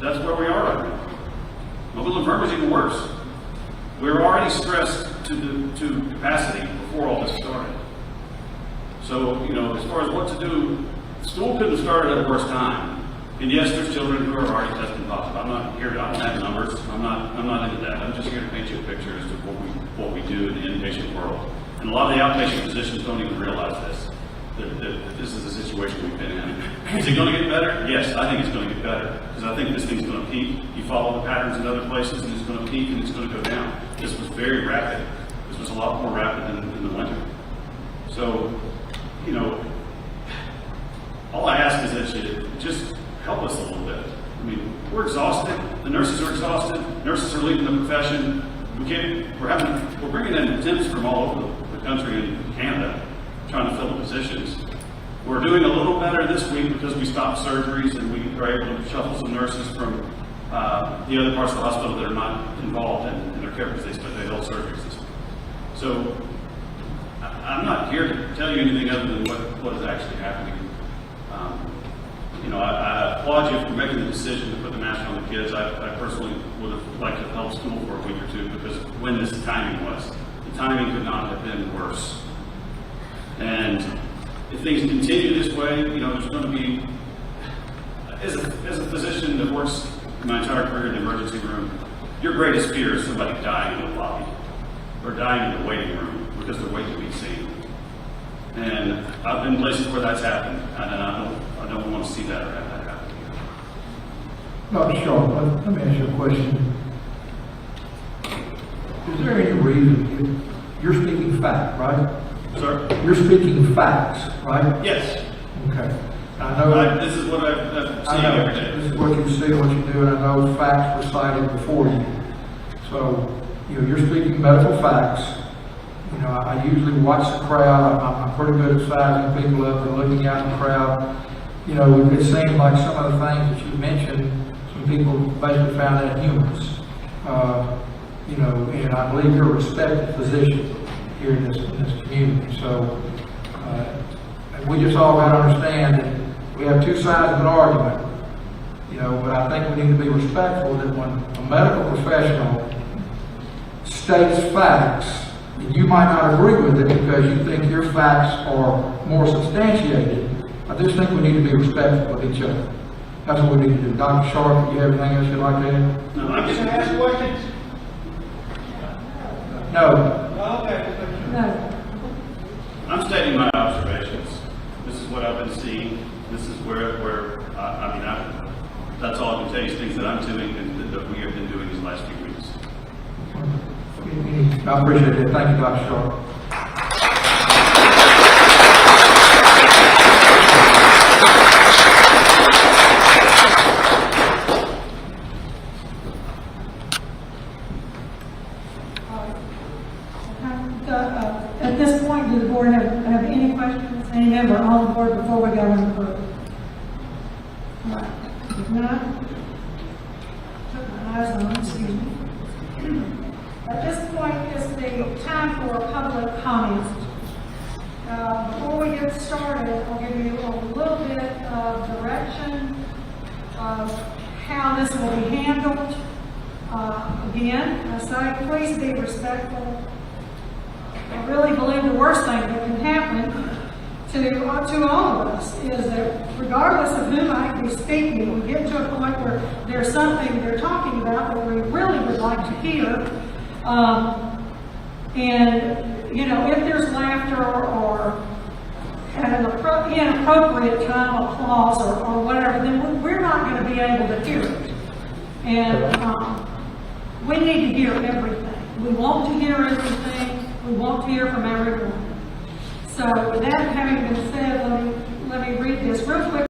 that's where we are right now. Mobile and Vernon is even worse. We were already stressed to capacity before all this started. So, as far as what to do, school couldn't have started at a worse time. And yes, there's children who are already testing positive. I'm not here, I don't have numbers. I'm not into that. I'm just here to paint you a picture as to what we do in the inpatient world. And a lot of the outpatient physicians don't even realize this. That this is the situation we've been in. Is it going to get better? Yes, I think it's going to get better. Because I think this thing's going to peak. You follow the patterns in other places and it's going to peak and it's going to go down. This was very rapid. This was a lot more rapid than in the winter. So, all I ask is that you just help us a little bit. I mean, we're exhausted. The nurses are exhausted. Nurses are leaving the profession. We're bringing in temps from all over the country and Canada, trying to fill the positions. We're doing a little better this week because we stopped surgeries and we were able to shuffle some nurses from the other parts of the hospital that are not involved in their care because they held surgeries this week. So I'm not here to tell you anything other than what is actually happening. I applaud you for making the decision to put the mask on the kids. I personally would have liked to help school for a week or two because when this timing was, the timing could not have been worse. And if things continue this way, there's going to be, as a physician that works my entire career in the emergency room, your greatest fear is somebody dying in the lobby or dying in the waiting room because they're waiting to be seen. And I've been in places where that's happened, and I don't want to see that or have that happen again. Dr. Shaw, let me ask you a question. Is there any reason, you're speaking fact, right? Sir? You're speaking facts, right? Yes. Okay. I know. This is what I've I seen know. every day. This is what you see, what you do, and I know facts were cited before you. So, you're speaking medical facts. I usually watch the crowd. I'm pretty good at sizing people up and looking out in the crowd. It seems like some of the things that you mentioned, some people basically found that humorous. And I believe you're a respected physician here in this community. So, we just all got to understand that we have two sides of an argument. But I think we need to be respectful that when a medical professional states facts, and you might not agree with it because you think your facts are more substantiated. I just think we need to be respectful of each other. That's what we need to do. Dr. Sharp, do you have anything else you'd like to add? No, I'm just Can I ask questions? No. Okay. No. I'm stating my observations. This is what I've been seeing. This is where that's all I can tell you is things that I'm doing and that we have been doing these last few weeks. I appreciate it. Thank you, Dr. Sharp. At this point, do the board have any questions? Any member on the board before we go into the All right. If not, put my eyes on, excuse me. At this point is the time for public comment. Before we get started, I'll give you a little bit of direction of how this will be handled. Again, I say please be respectful. I really believe the worst thing that can happen to all of us is that regardless of who might be speaking, we get to a point where there's something they're talking about that we really would like to hear. If there's laughter or at an inappropriate time, applause or whatever, then we're not going to be able to hear it. And we need to hear everything. We want to hear everything. We want to hear from everyone. So with that having been said, let me read this real quick.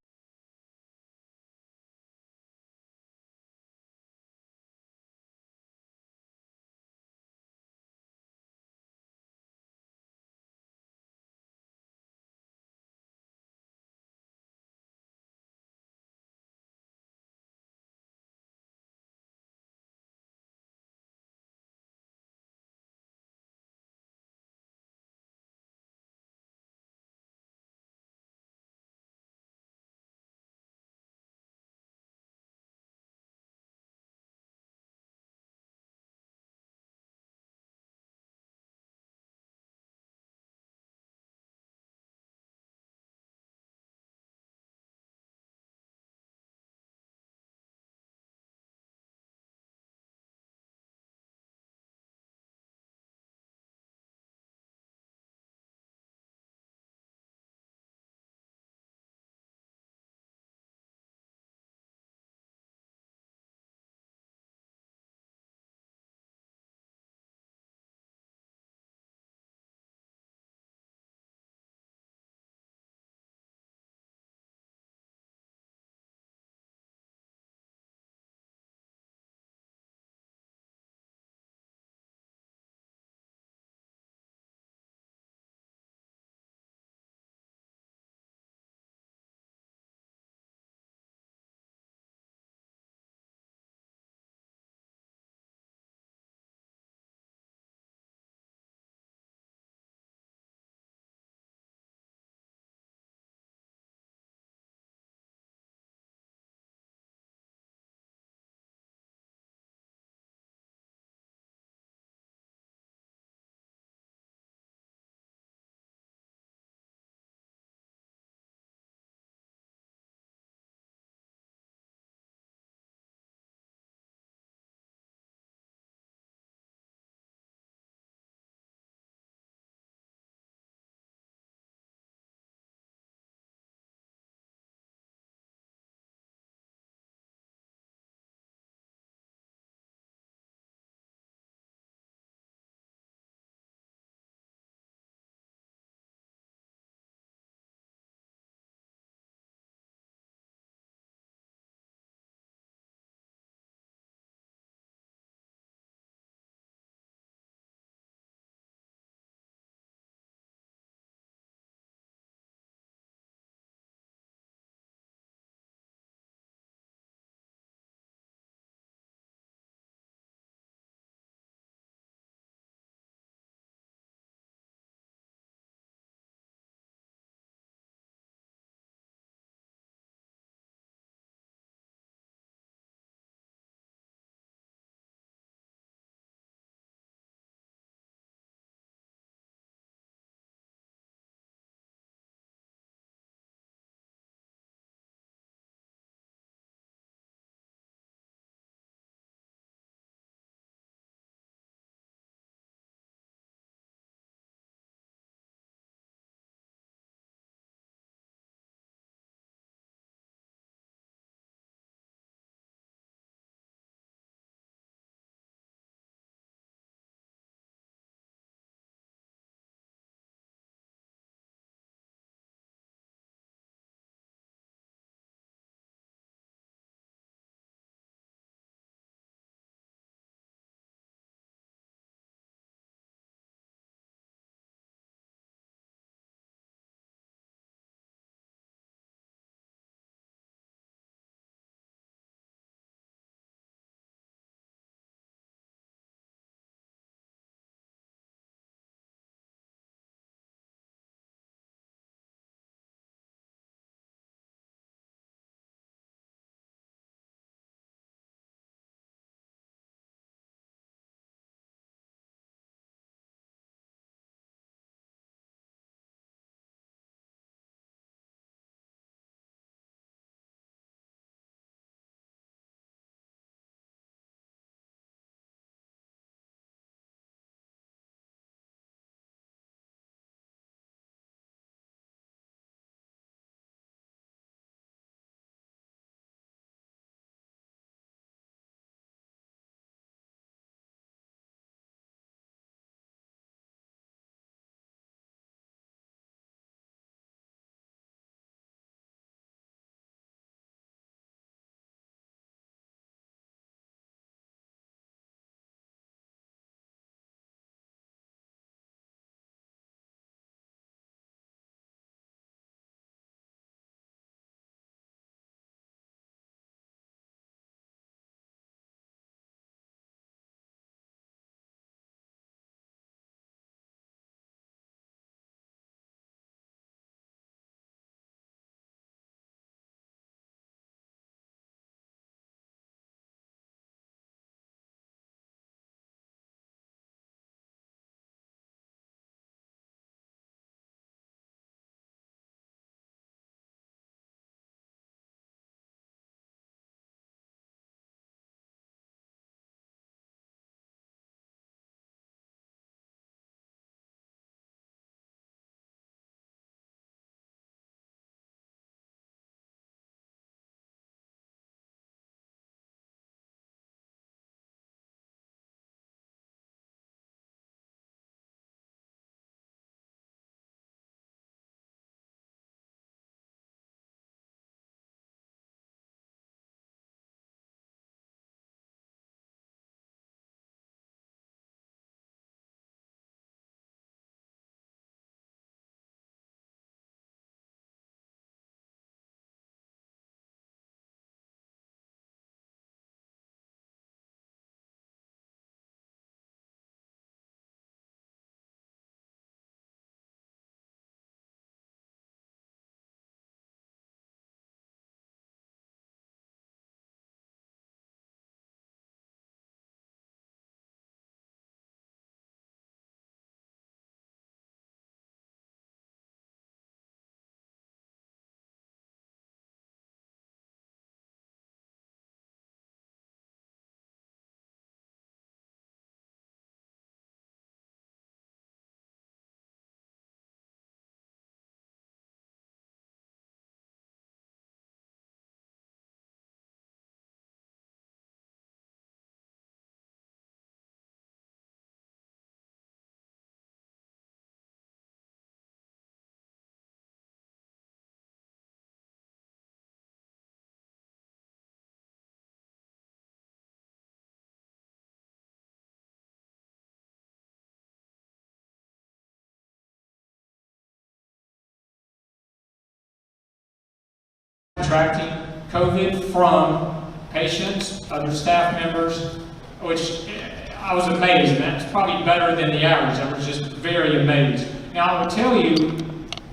contracting COVID from patients, other staff members, which I was amazed, and that's probably better than the average. I was just very amazed. Now, I will tell you,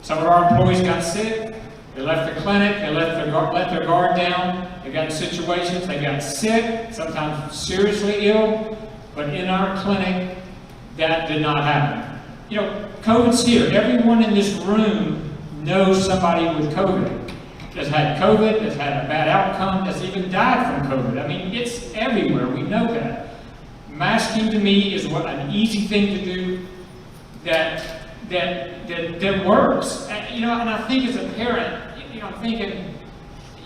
some of our employees got sick. They left the clinic, they let their guard down. They got in situations, they got sick, sometimes seriously ill, but in our clinic, that did not happen. You know, COVID's here. Everyone in this room knows somebody with COVID that's had COVID, that's had a bad outcome, that's even died from COVID. I mean, it's everywhere. We know that. Masking to me is an easy thing to do that works. And, you know, and I think as a parent, you know, I'm thinking,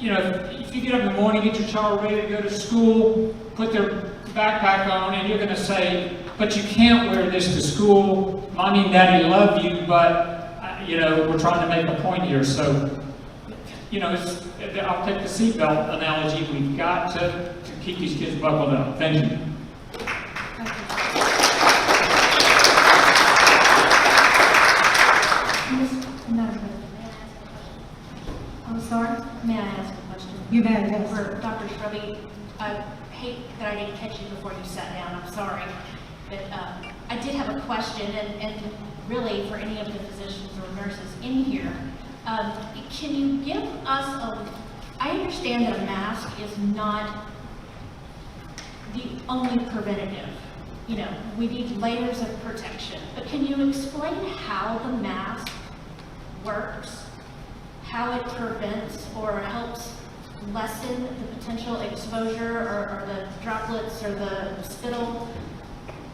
you know, if you get up in the morning, get your child ready to go to school, put their backpack on, and you're going to say, but you can't wear this to school. Mommy and Daddy love you, but, you know, we're trying to make a point here. So, you know, I'll take the seatbelt analogy. We've got to keep these kids buckled up. Thank you. I'm sorry? May I ask a question? You may, yes. For Dr. Shrubby, I hate that I didn't catch you before you sat down, I'm sorry. But I did have a question, and really for any of the physicians or nurses in here, can you give us I understand that a mask is not the only preventative. You know, we need layers of protection. But can you explain how the mask works? How it prevents or helps lessen the potential exposure or the droplets or the spittle?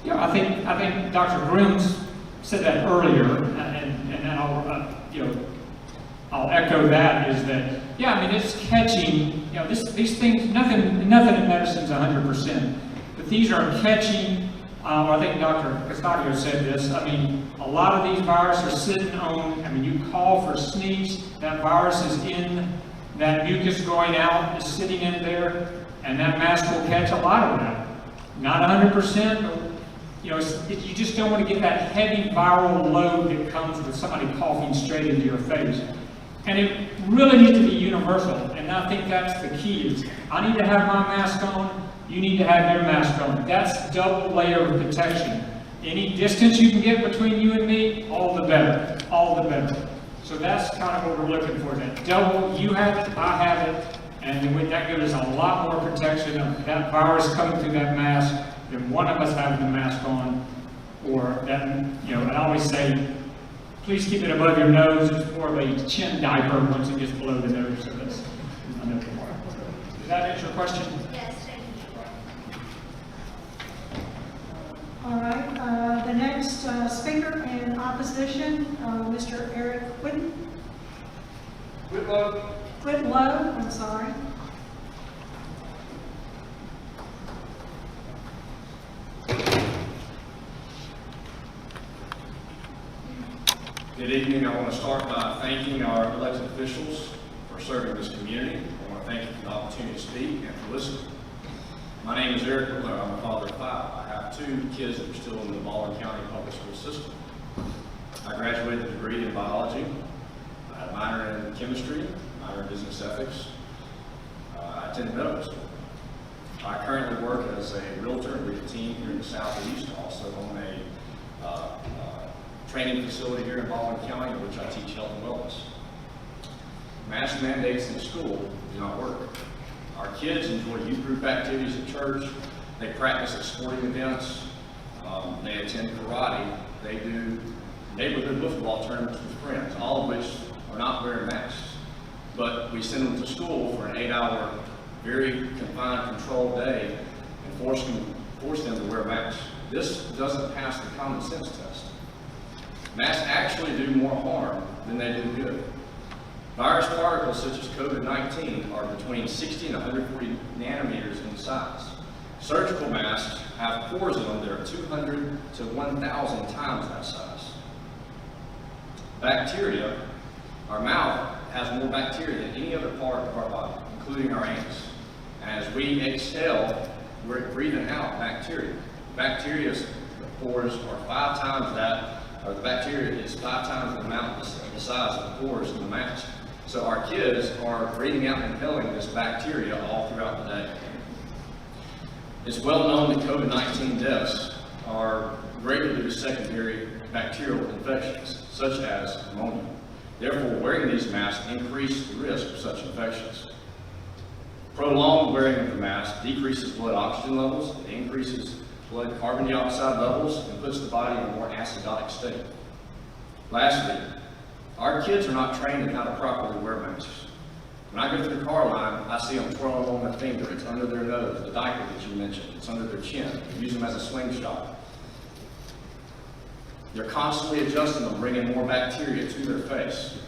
Yeah, I think Dr. Grooms said that earlier, and I'll I'll echo that. Is that, yeah? I mean, it's catching. You know, these things. Nothing in medicine is 100%, but these are catching. I think Dr. Castadio said this. I mean, a lot of these viruses are sitting on. I mean, you call for sneeze. That virus is in. That mucus going out is sitting in there, and that mask will catch a lot of that. Not 100%, but you know, you just don't want to get that heavy viral load that comes with somebody coughing straight into your face. And it really needs to be universal, and I think that's the key. Is I need to have my mask on, you need to have your mask on. That's double layer of protection. Any distance you can get between you and me, all the better, all the better. So that's kind of what we're looking for, that double, you have it, I have it, and that gives us a lot more protection of that virus coming through that mask than one of us having the mask on, or that, you know, I always say, please keep it above your nose. It's more of a chin diaper once it gets below the nose, so that's another part. Does that answer your question? Yes, thank you. All right, the next speaker in opposition, Mr. Eric Whitlow, I'm sorry. Good evening. I want to start by thanking our elected officials for serving this community. I want to thank you for the opportunity to speak and for listening. My name is Eric Whitlow. I'm a father of 5. I have 2 kids that are still in the Baldwin County public school system. I graduated with a degree in biology. I had a minor in chemistry, minor in business ethics. I attended medical school. I currently work as a realtor and lead a team here in the Southeast, also on a training facility here in Baldwin County, in which I teach health and wellness. Mask mandates in school do not work. Our kids enjoy youth group activities at church. They practice at sporting events. They attend karate. They do neighborhood football tournaments with friends, all of which are not wearing masks. But we send them to school for an 8-hour, very confined, controlled day and force them to wear masks. This doesn't pass the common sense test. Masks actually do more harm than they do good. Virus particles such as COVID-19 are between 60 and 140 nanometers in size. Surgical masks have pores in them that are 200 to 1,000 times that size. Bacteria, our mouth has more bacteria than any other part of our body, including our anus. And as we exhale, we're breathing out bacteria. Bacteria's pores are 5 times that, or the bacteria is 5 times the amount, the size of the pores in the mask. So our kids are breathing out and inhaling this bacteria all throughout the day. It's well known that COVID-19 deaths are greatly due to secondary bacterial infections, such as pneumonia. Therefore, wearing these masks increases the risk of such infections. Prolonged wearing of the mask decreases blood oxygen levels, it increases blood carbon dioxide levels, and puts the body in a more acidotic state. Lastly, our kids are not trained in how to properly wear masks. When I go through the car line, I see them twirling on their finger, it's under their nose, the diaper that you mentioned, it's under their chin, they use them as a slingshot. They're constantly adjusting them, bringing more bacteria to their face.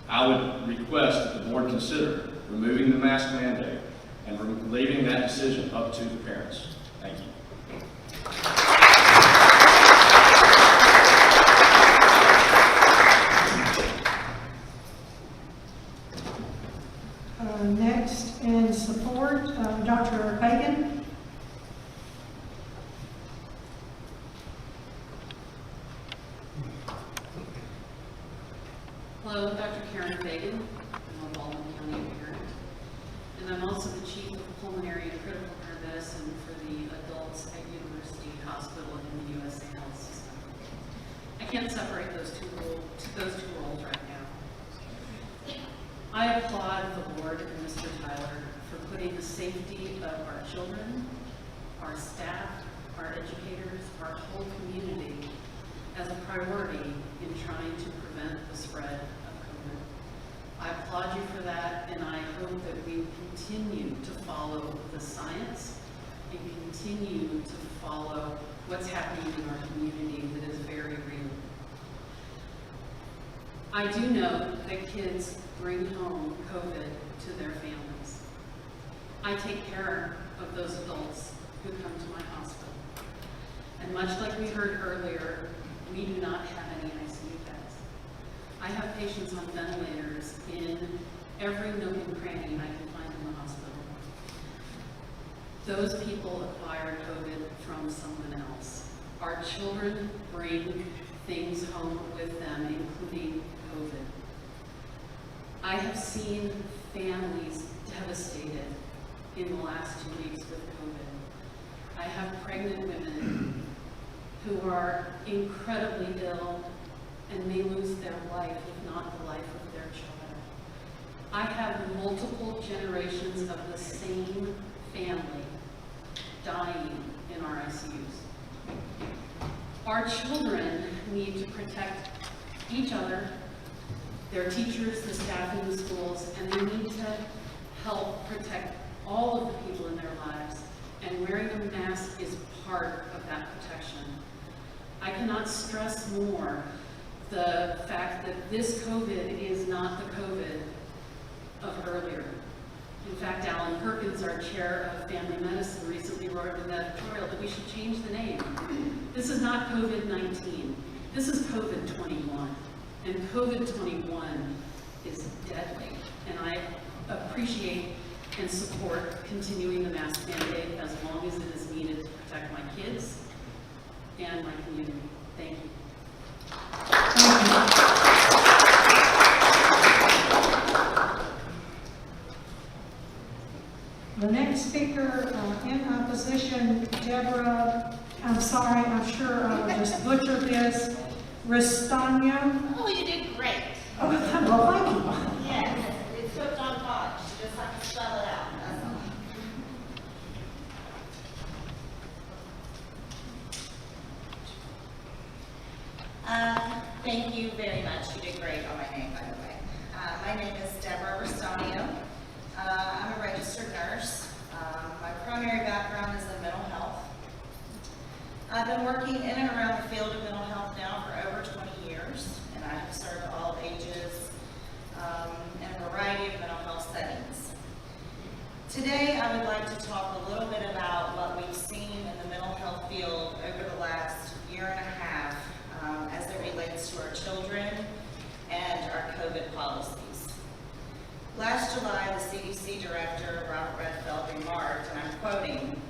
I would request that the board consider removing the mask mandate and leaving that decision up to the parents. Thank you. Next, in support, Dr. Fagan. Hello, I'm Dr. Karen Fagan. I'm a Baldwin County parent. And I'm also the Chief of Pulmonary and Critical Care Medicine for the adults at University Hospital in the USA Health System. I can't separate those two roles right now. I applaud the board and Mr. Tyler for putting the safety of our children, our staff, our educators, our whole community as a priority in trying to prevent the spread of COVID. I applaud you for that, and I hope that we continue to follow the science and continue to follow what's happening in our community that is very real. I do know that kids bring home COVID to their families. I take care of those adults who come to my hospital. And much like we heard earlier, we do not have any ICU beds. I have patients on ventilators in every nook and cranny I can find in the hospital. Those people acquire COVID from someone else. Our children bring things home with them, including COVID. I have seen families devastated in the last 2 weeks with COVID. I have pregnant women who are incredibly ill and may lose their life, if not the life of their child. I have multiple generations of the same family dying in our ICUs. Our children need to protect each other, their teachers, the staff in the schools, and they need to help protect all of the people in their lives, and wearing a mask is part of that protection. I cannot stress more the fact that this COVID is not the COVID of earlier. In fact, Alan Perkins, our chair of family medicine, recently wrote an editorial that we should change the name. This is not COVID-19. This is COVID-21. And COVID-21 is deadly. And I appreciate and support continuing the mask mandate as long as it is needed to protect my kids and my community. Thank you. The next speaker in opposition, Deborah, I'm sorry, I'm sure I will just butcher this, Ristano. Oh, you did great. Oh, well, thank you. Yes, it's hooked on pod. You just have to spell it out. That's all. Thank you very much. You did great on my name, by the way. My name is Deborah Ristano. I'm a registered nurse. My primary background is in mental health. I've been working in and around the field of mental health now for over 20 years, and I have served all ages in a variety of mental health settings. Today, I would like to talk a little bit about what we've seen in the mental health field over the last year and a half as it relates to our children and our COVID policies. Last July, the CDC director, Robert Redfield, remarked, and I'm quoting,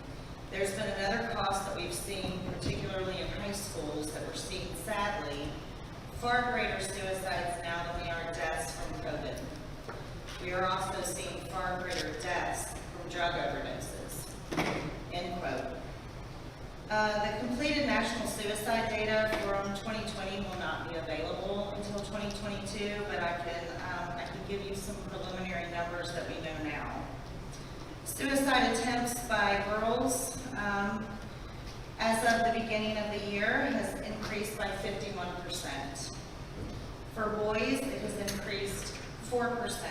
"There's been another cost that we've seen, particularly in high schools, that we're seeing sadly, far greater suicides now than we are deaths from COVID. We are also seeing far greater deaths from drug overdoses, end quote. The completed national suicide data from 2020 will not be available until 2022, but I can give you some preliminary numbers that we know now. Suicide attempts by girls, as of the beginning of the year, has increased by 51%. For boys, it has increased 4%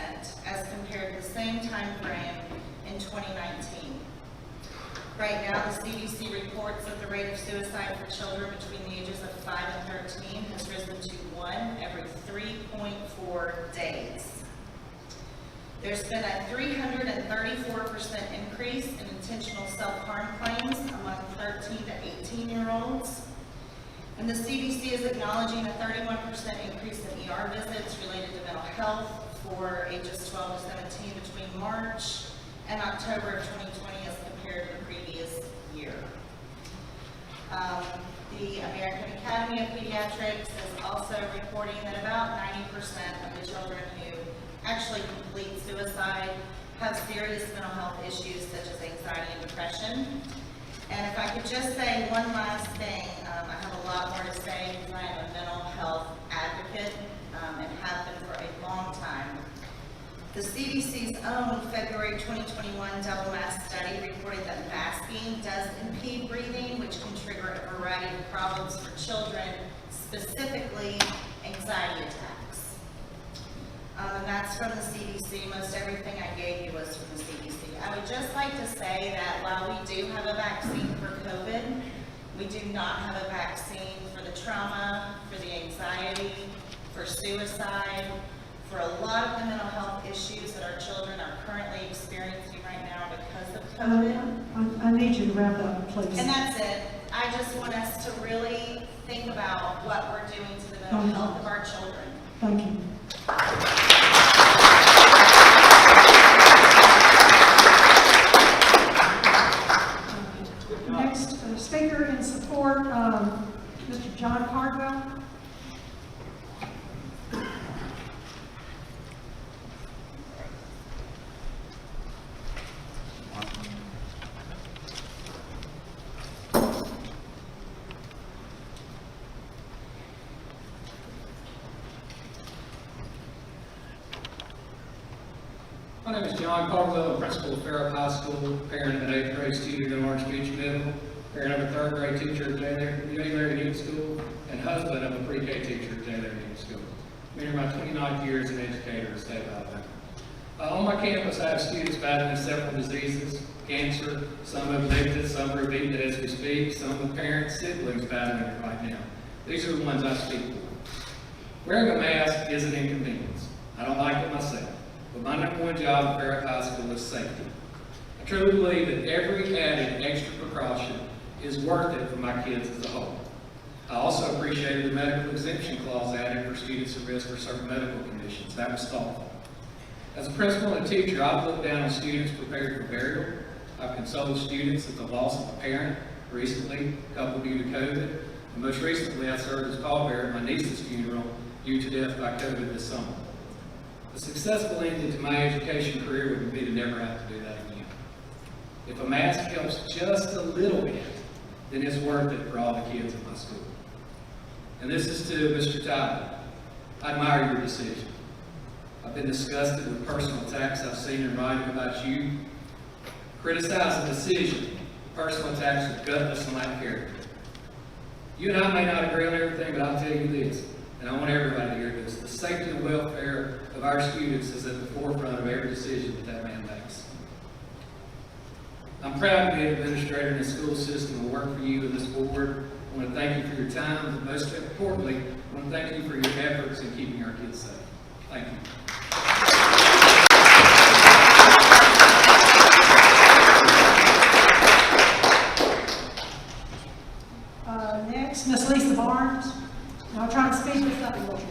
as compared to the same time frame in 2019. Right now, the CDC reports that the rate of suicide for children between the ages of 5 and 13 has risen to 1 every 3.4 days. There's been a 334% increase in intentional self-harm claims among 13 to 18-year-olds. And the CDC is acknowledging a 31% increase in ER visits related to mental health for ages 12 to 17 between March and October of 2020 as compared to the previous year. The American Academy of Pediatrics is also reporting that about 90% of the children who actually complete suicide have serious mental health issues such as anxiety and depression. And if I could just say one last thing, I have a lot more to say because I am a mental health advocate and have been for a long time. The CDC's own February 2021 double mask study reported that masking does impede breathing, which can trigger a variety of problems for children, specifically anxiety attacks. And that's from the CDC. Most everything I gave you was from the CDC. I would just like to say that while we do have a vaccine for COVID, we do not have a vaccine for the trauma, for the anxiety, for suicide, for a lot of the mental health issues that our children are currently experiencing right now because of COVID. I need you to wrap up, please. And that's it. I just want us to really think about what we're doing to the mental health of our children. Thank you. Next speaker in support, Mr. John Cardwell. My name is John Caldwell, principal of Fairhope High School, parent of an 8th grade student at Orange Beach Middle, parent of a 3rd grade teacher at J. Larry Newton School, and husband of a pre-K teacher at J. Larry Newton School. I'm in my 29th year as an educator in the state of Alabama. On my campus, I have students battling several diseases, cancer, some have evicted, some are beaten as we speak, some of the parents, siblings battling it right now. These are the ones I speak for. Wearing a mask is an inconvenience. I don't like it myself. But my number one job at Fairhope High School is safety. I truly believe that every added extra precaution is worth it for my kids as a whole. I also appreciated the medical exemption clause added for students at risk for certain medical conditions. That was thoughtful. As a principal and a teacher, I've looked down on students prepared for burial. I've consoled students at the loss of a parent, recently, a couple due to COVID. And most recently, I served as pallbearer at my niece's funeral due to death by COVID this summer. A successful ending to my education career would be to never have to do that again. If a mask helps just a little bit, then it's worth it for all the kids in my school. And this is to Mr. Tyler. I admire your decision. I've been disgusted with personal attacks I've seen in writing about you. Criticize a decision. Personal attacks are gutless and lack character. You and I may not agree on everything, but I'll tell you this, and I want everybody to hear this. The safety and welfare of our students is at the forefront of every decision that man makes. I'm proud to be an administrator in the school system and work for you and this board. I want to thank you for your time, but most importantly, I want to thank you for your efforts in keeping our kids safe. Thank you. Next, Ms. Lisa Barnes. Now try to speak this up a little bit.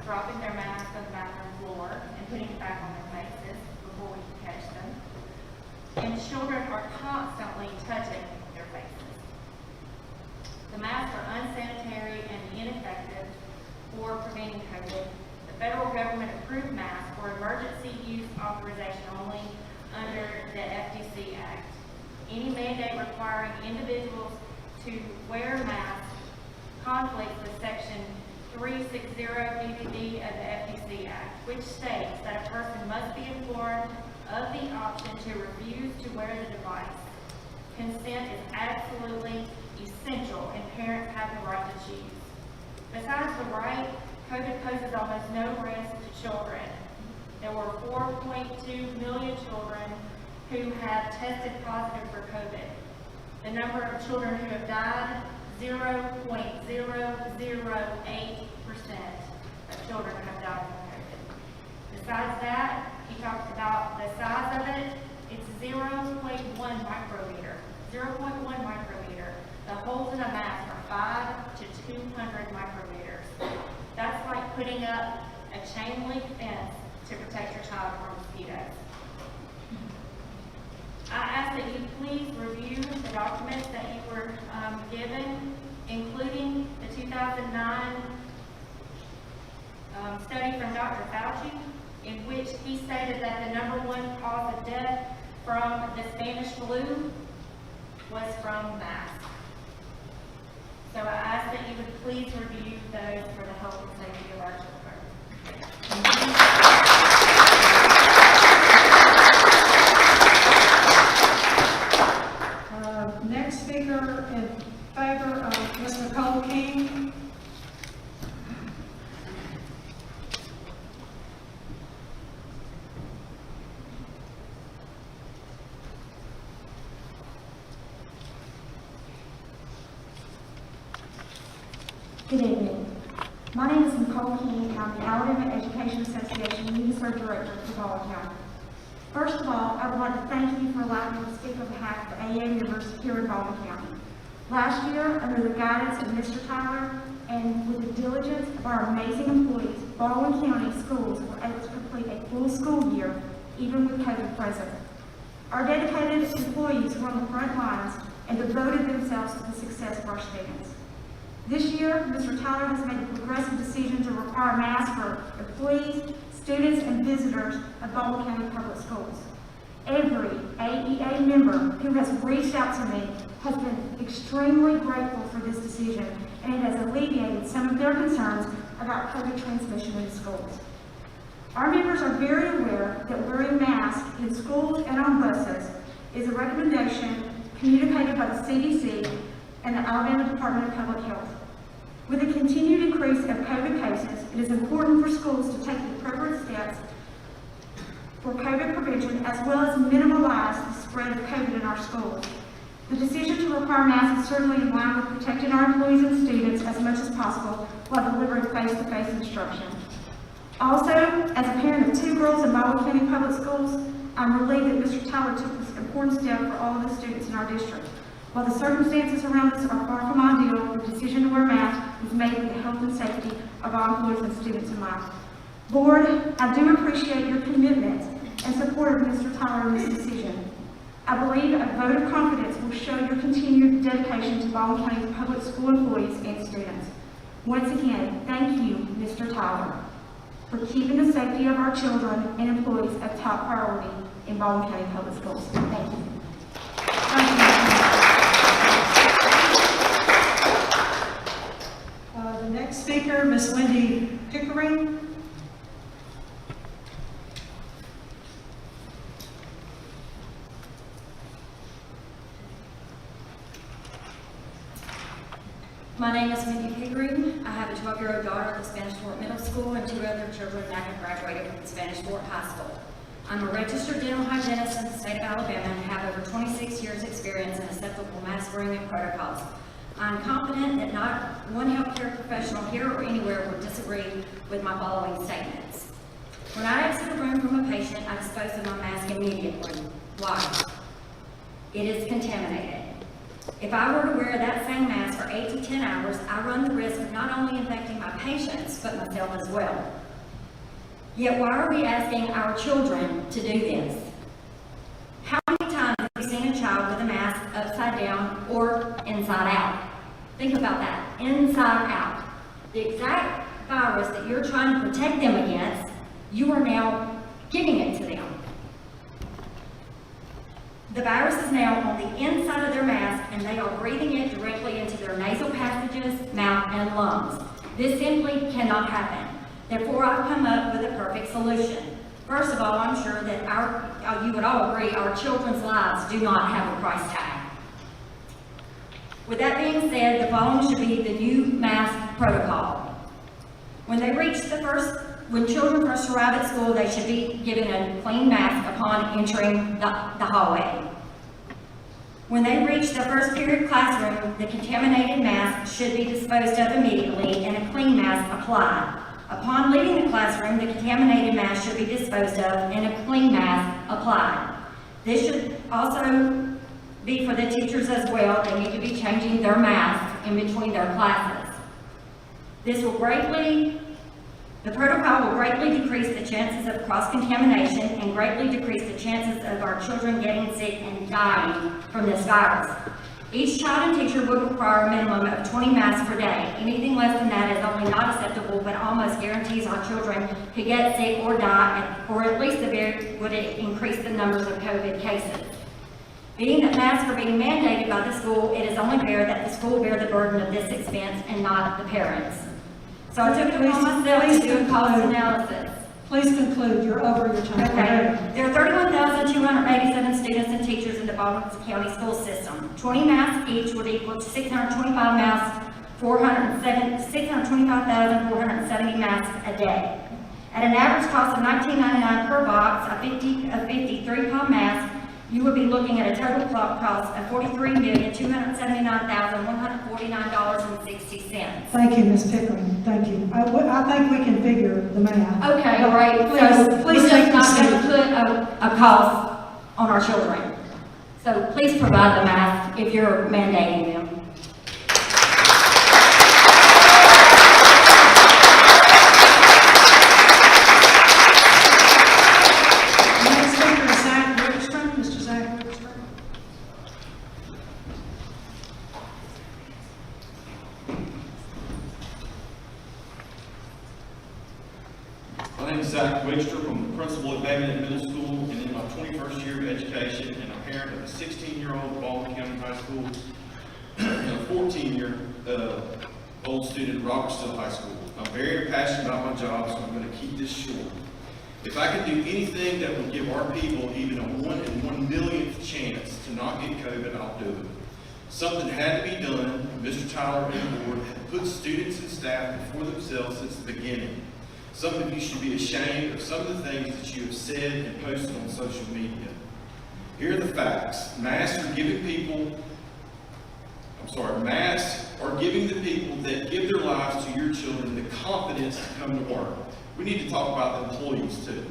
dropping their mask on the bathroom floor and putting it back on their faces before we can catch them. And children are constantly touching their faces. The masks are unsanitary and ineffective for preventing COVID. The federal government approved masks for emergency use authorization only under the FDC Act. Any mandate requiring individuals to wear masks conflicts with Section 360 BBB of the FDC Act, which states that a person must be informed of the option to refuse to wear the device. Consent is absolutely essential, and parents have the right to choose. Besides the right, COVID poses almost no risk to children. There were 4.2 million children who have tested positive for COVID. The number of children who have died, 0.008% of children have died from COVID. Besides that, he talks about the size of it. It's 0.1 micrometer. 0.1 micrometer. The holes in a mask are 5 to 200 micrometers. That's like putting up a chain link fence to protect your child from mosquitoes. I ask that you please review the documents that you were given, including the 2009 study from Dr. Fauci, in which he stated that the #1 cause of death from the Spanish flu was from masks. So I ask that you would please review those for the health and safety of our children. Next speaker in favor of Ms. Nicole King. Good evening. My name is Nicole King, and I'm the Alabama Education Association Uniserve Director for Baldwin County. First of all, I would like to thank you for allowing me to speak on behalf of the AA members here in Baldwin County. Last year, under the guidance of Mr. Tyler and with the diligence of our amazing employees, Baldwin County schools were able to complete a full school year, even with COVID present. Our dedicated employees were on the front lines and devoted themselves to the success of our students. This year, Mr. Tyler has made the progressive decision to require masks for employees, students, and visitors of Baldwin County Public Schools. Every AEA member who has reached out to me has been extremely grateful for this decision, and it has alleviated some of their concerns about COVID transmission in schools. Our members are very aware that wearing masks in schools and on buses is a recommendation communicated by the CDC and the Alabama Department of Public Health. With the continued increase of COVID cases, it is important for schools to take the appropriate steps for COVID prevention as well as minimize the spread of COVID in our schools. The decision to require masks is certainly in line with protecting our employees and students as much as possible while delivering face-to-face instruction. Also, as a parent of 2 girls in Baldwin County Public Schools, I'm relieved that Mr. Tyler took this important step for all of the students in our district. While the circumstances around us are far from ideal, the decision to wear masks is made with the health and safety of our employees and students in mind. Board, I do appreciate your commitment and support of Mr. Tyler in this decision. I believe a vote of confidence will show your continued dedication to Baldwin County Public School employees and students. Once again, thank you, Mr. Tyler, for keeping the safety of our children and employees a top priority in Baldwin County Public Schools. Thank you. The next speaker, Ms. Wendy Pickering. My name is Wendy Pickering. I have a 12-year-old daughter at the Spanish Fort Middle School and 2 other children that have graduated from the Spanish Fort High School. I'm a registered dental hygienist in the state of Alabama and have over 26 years experience in acceptable mask wearing and protocols. I'm confident that not one healthcare professional here or anywhere will disagree with my following statements. When I exit a room from a patient, I dispose of my mask immediately. Why? It is contaminated. If I were to wear that same mask for 8 to 10 hours, I run the risk of not only infecting my patients, but myself as well. Yet why are we asking our children to do this? How many times have you seen a child with a mask upside down or inside out? Think about that, inside out. The exact virus that you're trying to protect them against, you are now giving it to them. The virus is now on the inside of their mask, and they are breathing it directly into their nasal passages, mouth, and lungs. This simply cannot happen. Therefore, I've come up with a perfect solution. First of all, I'm sure that you would all agree our children's lives do not have a price tag. With that being said, the following should be the new mask protocol. When children first arrive at school, they should be given a clean mask upon entering the hallway. When they reach the first period classroom, the contaminated mask should be disposed of immediately and a clean mask applied. Upon leaving the classroom, the contaminated mask should be disposed of and a clean mask applied. This should also be for the teachers as well. They need to be changing their masks in between their classes. The protocol will greatly decrease the chances of cross-contamination and greatly decrease the chances of our children getting sick and dying from this virus. Each child and teacher would require a minimum of 20 masks per day. Anything less than that is only not acceptable, but almost guarantees our children could get sick or die, or at least would it increase the numbers of COVID cases. Being that masks are being mandated by the school, it is only fair that the school bear the burden of this expense and not the parents. So I took it upon myself to do a cost analysis. Please conclude, you're over your time. Okay, there are 31,287 students and teachers in the Baldwin County school system. 20 masks each would equal 625 masks, 625,470 masks a day. At an average cost of $19.99 per box, a 53-pound mask, you would be looking at a total cost of $43,279,149.60. Thank you, Ms. Pickering, thank you. I think we can figure the math. Okay, great. Please We're take just your not seat. going to put a cost on our children. So please provide the mask if you're mandating them. Next speaker is Zach Wickstrom. Mr. Zach Wickstrom. My name is Zach Wickstrom. I'm the principal at Baldwin Middle School and in my 21st year of education, and a parent of a 16-year-old Baldwin County High School and a 14-year-old student at Robertsville High School. I'm very passionate about my job, so I'm going to keep this short. If I could do anything that would give our people even a 1 in 1 millionth chance to not get COVID, I'll do it. Something had to be done. Mr. Tyler and the board have put students and staff before themselves since the beginning. Some of you should be ashamed of some of the things that you have said and posted on social media. Here are the facts. Masks are giving the people that give their lives to your children the confidence to come to work. We need to talk about the employees too.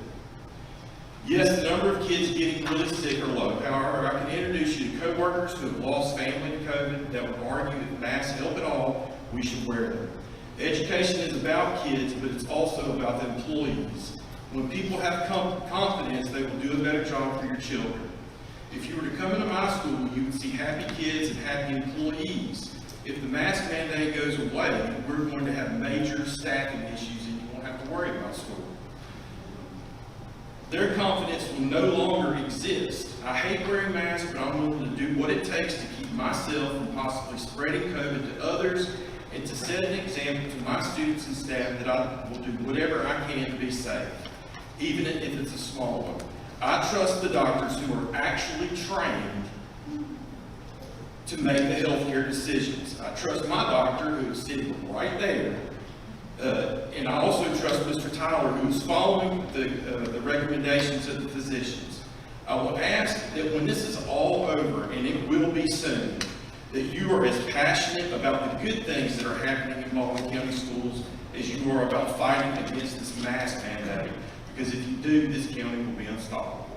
Yes, the number of kids getting really sick are low. However, I can introduce you to coworkers who have lost family to COVID that would argue that masks help at all, we should wear them. Education is about kids, but it's also about the employees. When people have confidence, they will do a better job for your children. If you were to come into my school, you would see happy kids and happy employees. If the mask mandate goes away, we're going to have major staffing issues and you won't have to worry about school. Their confidence will no longer exist. I hate wearing masks, but I'm willing to do what it takes to keep myself from possibly spreading COVID to others and to set an example to my students and staff that I will do whatever I can to be safe, even if it's a small one. I trust the doctors who are actually trained to make the healthcare decisions. I trust my doctor who is sitting right there, and I also trust Mr. Tyler who is following the recommendations of the physicians. I will ask that when this is all over, and it will be soon, that you are as passionate about the good things that are happening in Baldwin County schools as you are about fighting against this mask mandate. Because if you do, this county will be unstoppable.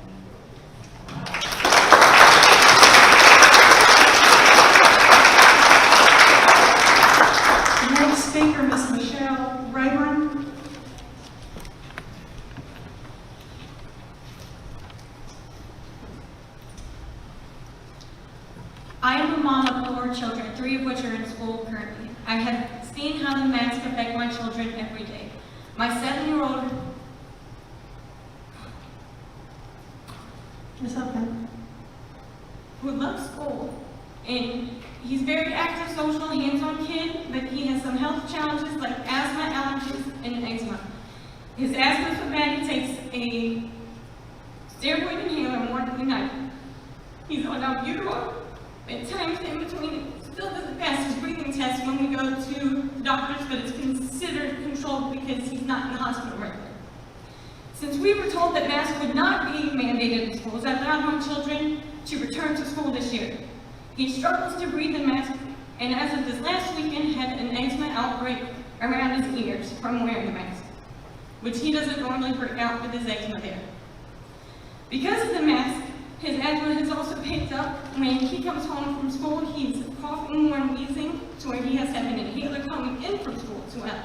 our children, 3 of which are in school currently. I have seen how the masks affect my children every day. My 7-year-old, It's okay. who loves school, and he's very active, social, hands-on kid, but he has some health challenges like asthma, allergies, and eczema. His asthma is so bad he takes a steroid inhaler morning and night. He's on albuterol. At times in between, it still doesn't pass his breathing test when we go to the doctors, but it's considered controlled because he's not in the hospital right now. Since we were told that masks would not be mandated in schools, I allowed my children to return to school this year. He struggles to breathe in masks, and as of this last weekend, had an eczema outbreak around his ears from wearing the mask, which he doesn't normally break out with his eczema there. Because of the mask, his asthma has also picked up. When he comes home from school, he's coughing more and wheezing, to where he has to have an inhaler coming in from school as well.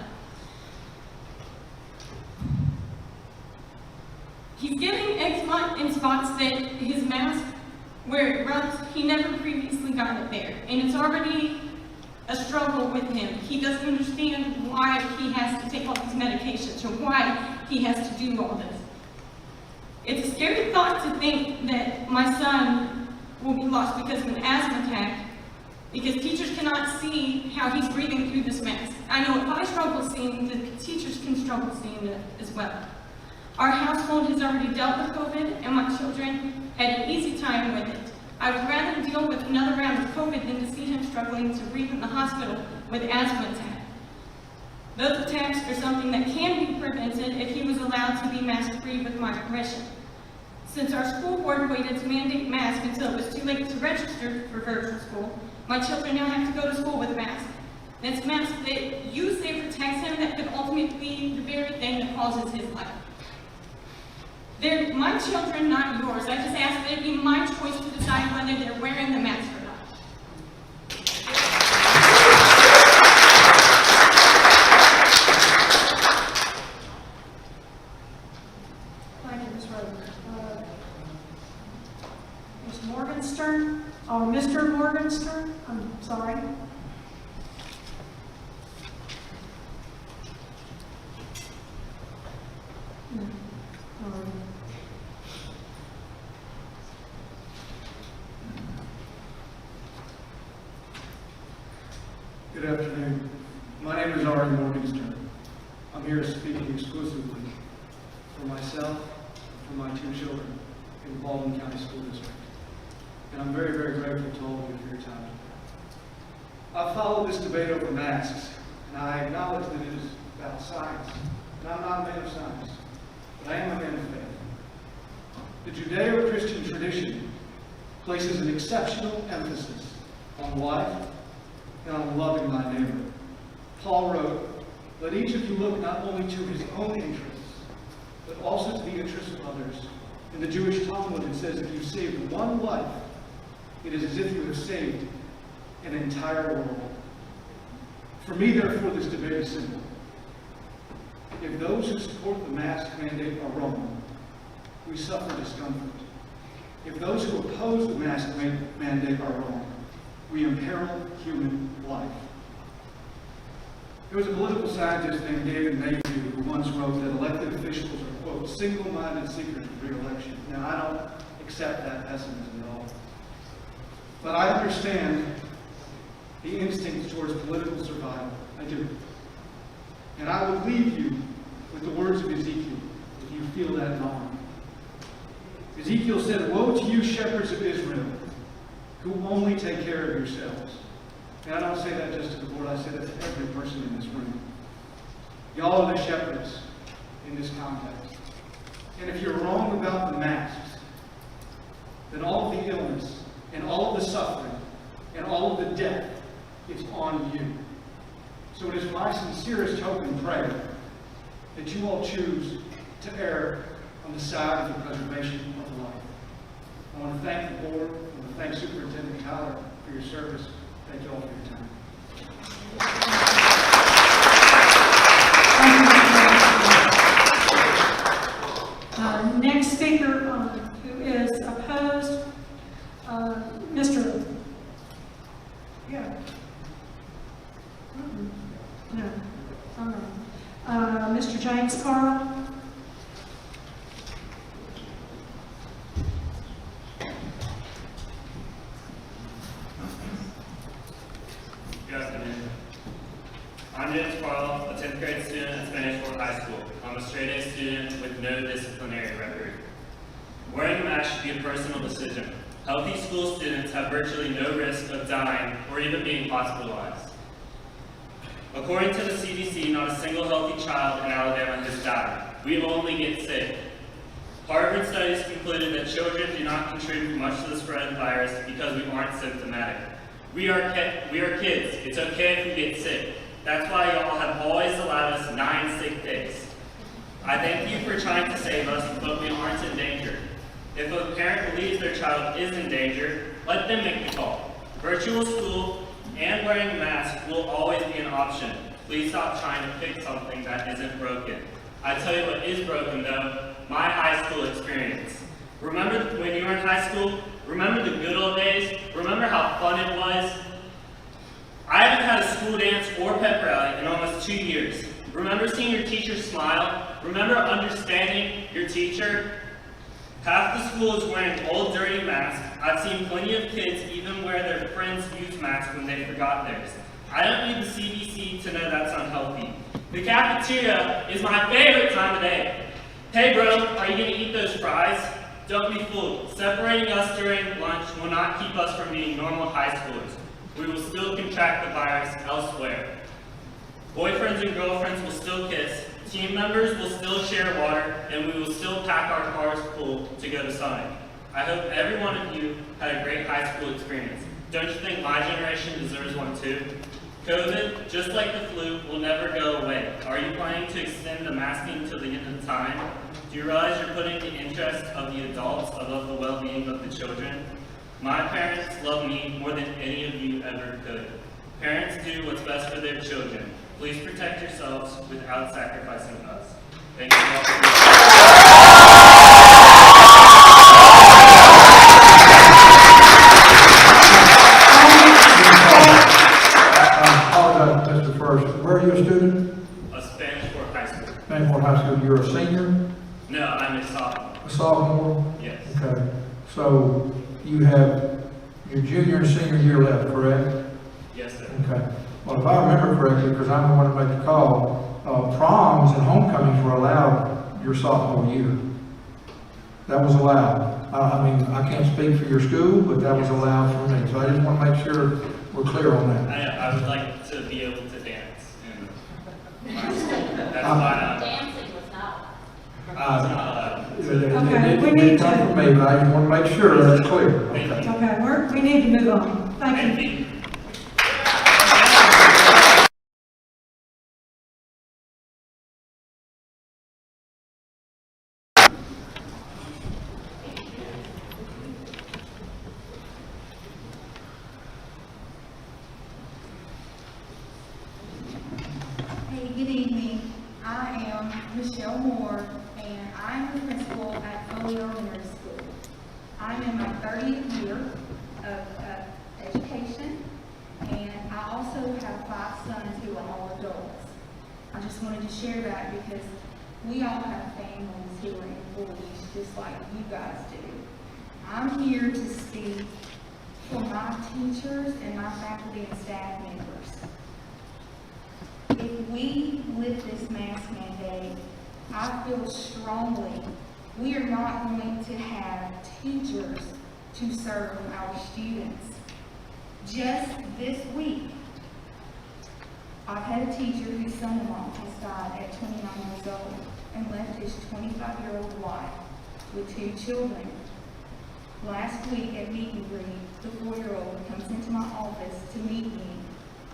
He's getting eczema in spots that his mask, where it rubs, he never previously got it there. And it's already a struggle with him. He doesn't understand why he has to take all these medications or why he has to do all this. It's a scary thought to think that my son will be lost because of an asthma attack, because teachers cannot see how he's breathing through this mask. I know if I struggle seeing it, the teachers can struggle seeing it as well. Our household has already dealt with COVID, and my children had an easy time with it. I would rather deal with another round of COVID than to see him struggling to breathe in the hospital with asthma attack. Those attacks are something that can be prevented if he was allowed to be mask-free with my permission. Since our school board waited to mandate masks until it was too late to register for virtual school, my children now have to go to school with a mask. And it's a mask that you say protects him that could ultimately be the very thing that causes his life. They're my children, not yours. I just ask that it be my choice to decide whether they're wearing the mask or not. Thank you, Ms. Rhodes. Ms. Morgenstern, or Mr. Morgenstern, I'm sorry. No. Good afternoon. My name is Ari Morgenstern. I'm here speaking exclusively for myself and my 2 children in the Baldwin County School District. And I'm very, very grateful to all of you for your time. I've followed this debate over masks, and I acknowledge that it is about science. And I'm not a man of science, but I am a man of faith. The Judeo-Christian tradition places an exceptional emphasis on life and on loving thy neighbor. Paul wrote, "Let each of you look not only to his own interests, but also to the interests of others." In the Jewish Talmud, it says, if you save one life, it is as if you have saved an entire world. For me, therefore, this debate is simple. If those who support the mask mandate are wrong, we suffer discomfort. If those who oppose the mask mandate are wrong, we imperil human life. There was a political scientist named David Mayhew who once wrote that elected officials are, quote, single-minded seekers of re-election. Now, I don't accept that pessimism at all. But I understand the instincts towards political survival. I do. And I would leave you with the words of Ezekiel, if you feel that wrong. Ezekiel said, "Woe to you, shepherds of Israel, who only take care of yourselves." And I don't say that just to the board, I say that to every person in this room. Y'all are the shepherds in this context. And if you're wrong about the masks, then all of the illness, and all of the suffering, and all of the death is on you. So it is my sincerest hope and prayer that you all choose to err on the side of the preservation of life. I want to thank the board, I want to thank Superintendent Tyler for your service. Thank you all for your time. Next speaker who is opposed, Mr. Yeah. a student with no disciplinary record. Wearing a mask should be a personal decision. Healthy school students have virtually no risk of dying or even being hospitalized. According to the CDC, not a single healthy child in Alabama has died. We only get sick. Harvard studies concluded that children do not contribute much to the spread of the virus because we aren't symptomatic. We are kids. It's okay if we get sick. That's why y'all have always allowed us 9 sick days. I thank you for trying to save us, but we aren't in danger. If a parent believes their child is in danger, let them make the call. Virtual school and wearing a mask will always be an option. Please stop trying to fix something that isn't broken. I tell you what is broken though, my high school experience. Remember when you were in high school? Remember the good old days? Remember how fun it was? I haven't had a school dance or pep rally in almost 2 years. Remember seeing your teacher smile? Remember understanding your teacher? Half the school is wearing old, dirty masks. I've seen plenty of kids even wear their friends' use masks when they forgot theirs. I don't need the CDC to know that's unhealthy. The cafeteria is my favorite time of day. Hey bro, are you gonna eat those fries? Don't be fooled. Separating us during lunch will not keep us from being normal high schoolers. We will still contract the virus elsewhere. Boyfriends and girlfriends will still kiss. Team members will still share water, and we will still pack our cars full to go to Sonic. I hope every one of you had a great high school experience. Don't you think my generation deserves one too? COVID, just like the flu, will never go away. Are you planning to extend the masking till the end of time? Do you realize you're putting the interests of the adults above the well-being of the children? My parents love me more than any of you ever could. Parents do what's best for their children. Please protect yourselves without sacrificing us. Thank you all for Mr. First, where are you a student? a Spanish Fork High School. Spanish Fork High School, you're a senior? No, I'm a sophomore. A sophomore? Yes. Okay, so you have your junior and senior year left, correct? Yes, sir. Okay. Well, if I remember correctly, because I'm the one that made the call, proms and homecomings were allowed your sophomore year. That was allowed. I mean, I can't speak for your school, but that was allowed for me. So I just want to make sure we're clear on that. I would like to be able to dance in my school. That's why Dancing was not. It didn't come from me, but I just want to make sure that's clear. Okay. Okay, we need to move on. Thank you. Hey, good evening. I am Michelle Moore, and I'm the principal at Foley Elementary School. I'm in my 30th year of education, and I also have 5 sons who are all adults. I just wanted to share that because we all have families who are employees just like you guys do. I'm here to speak for my teachers and my faculty and staff members. If we lift this mask mandate, I feel strongly we are not going to have teachers to serve our students. Just this week, I've had a teacher whose son-in-law has died at 29 years old and left his 25-year-old wife with 2 children. Last week at meet and greet, the 4-year-old comes into my office to meet me,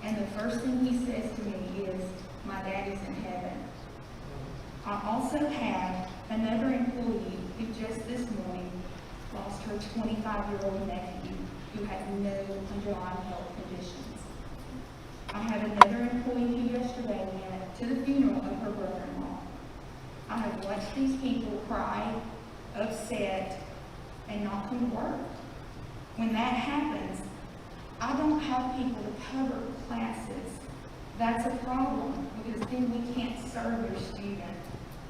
and the first thing he says to me is, "My daddy's in heaven." I also have another employee who just this morning lost her 25-year-old nephew who had no underlying health conditions. I had another employee who yesterday went to the funeral of her brother-in-law. I have watched these people cry, upset, and not come to work. When that happens, I don't have people to cover classes. That's a problem because then we can't serve your student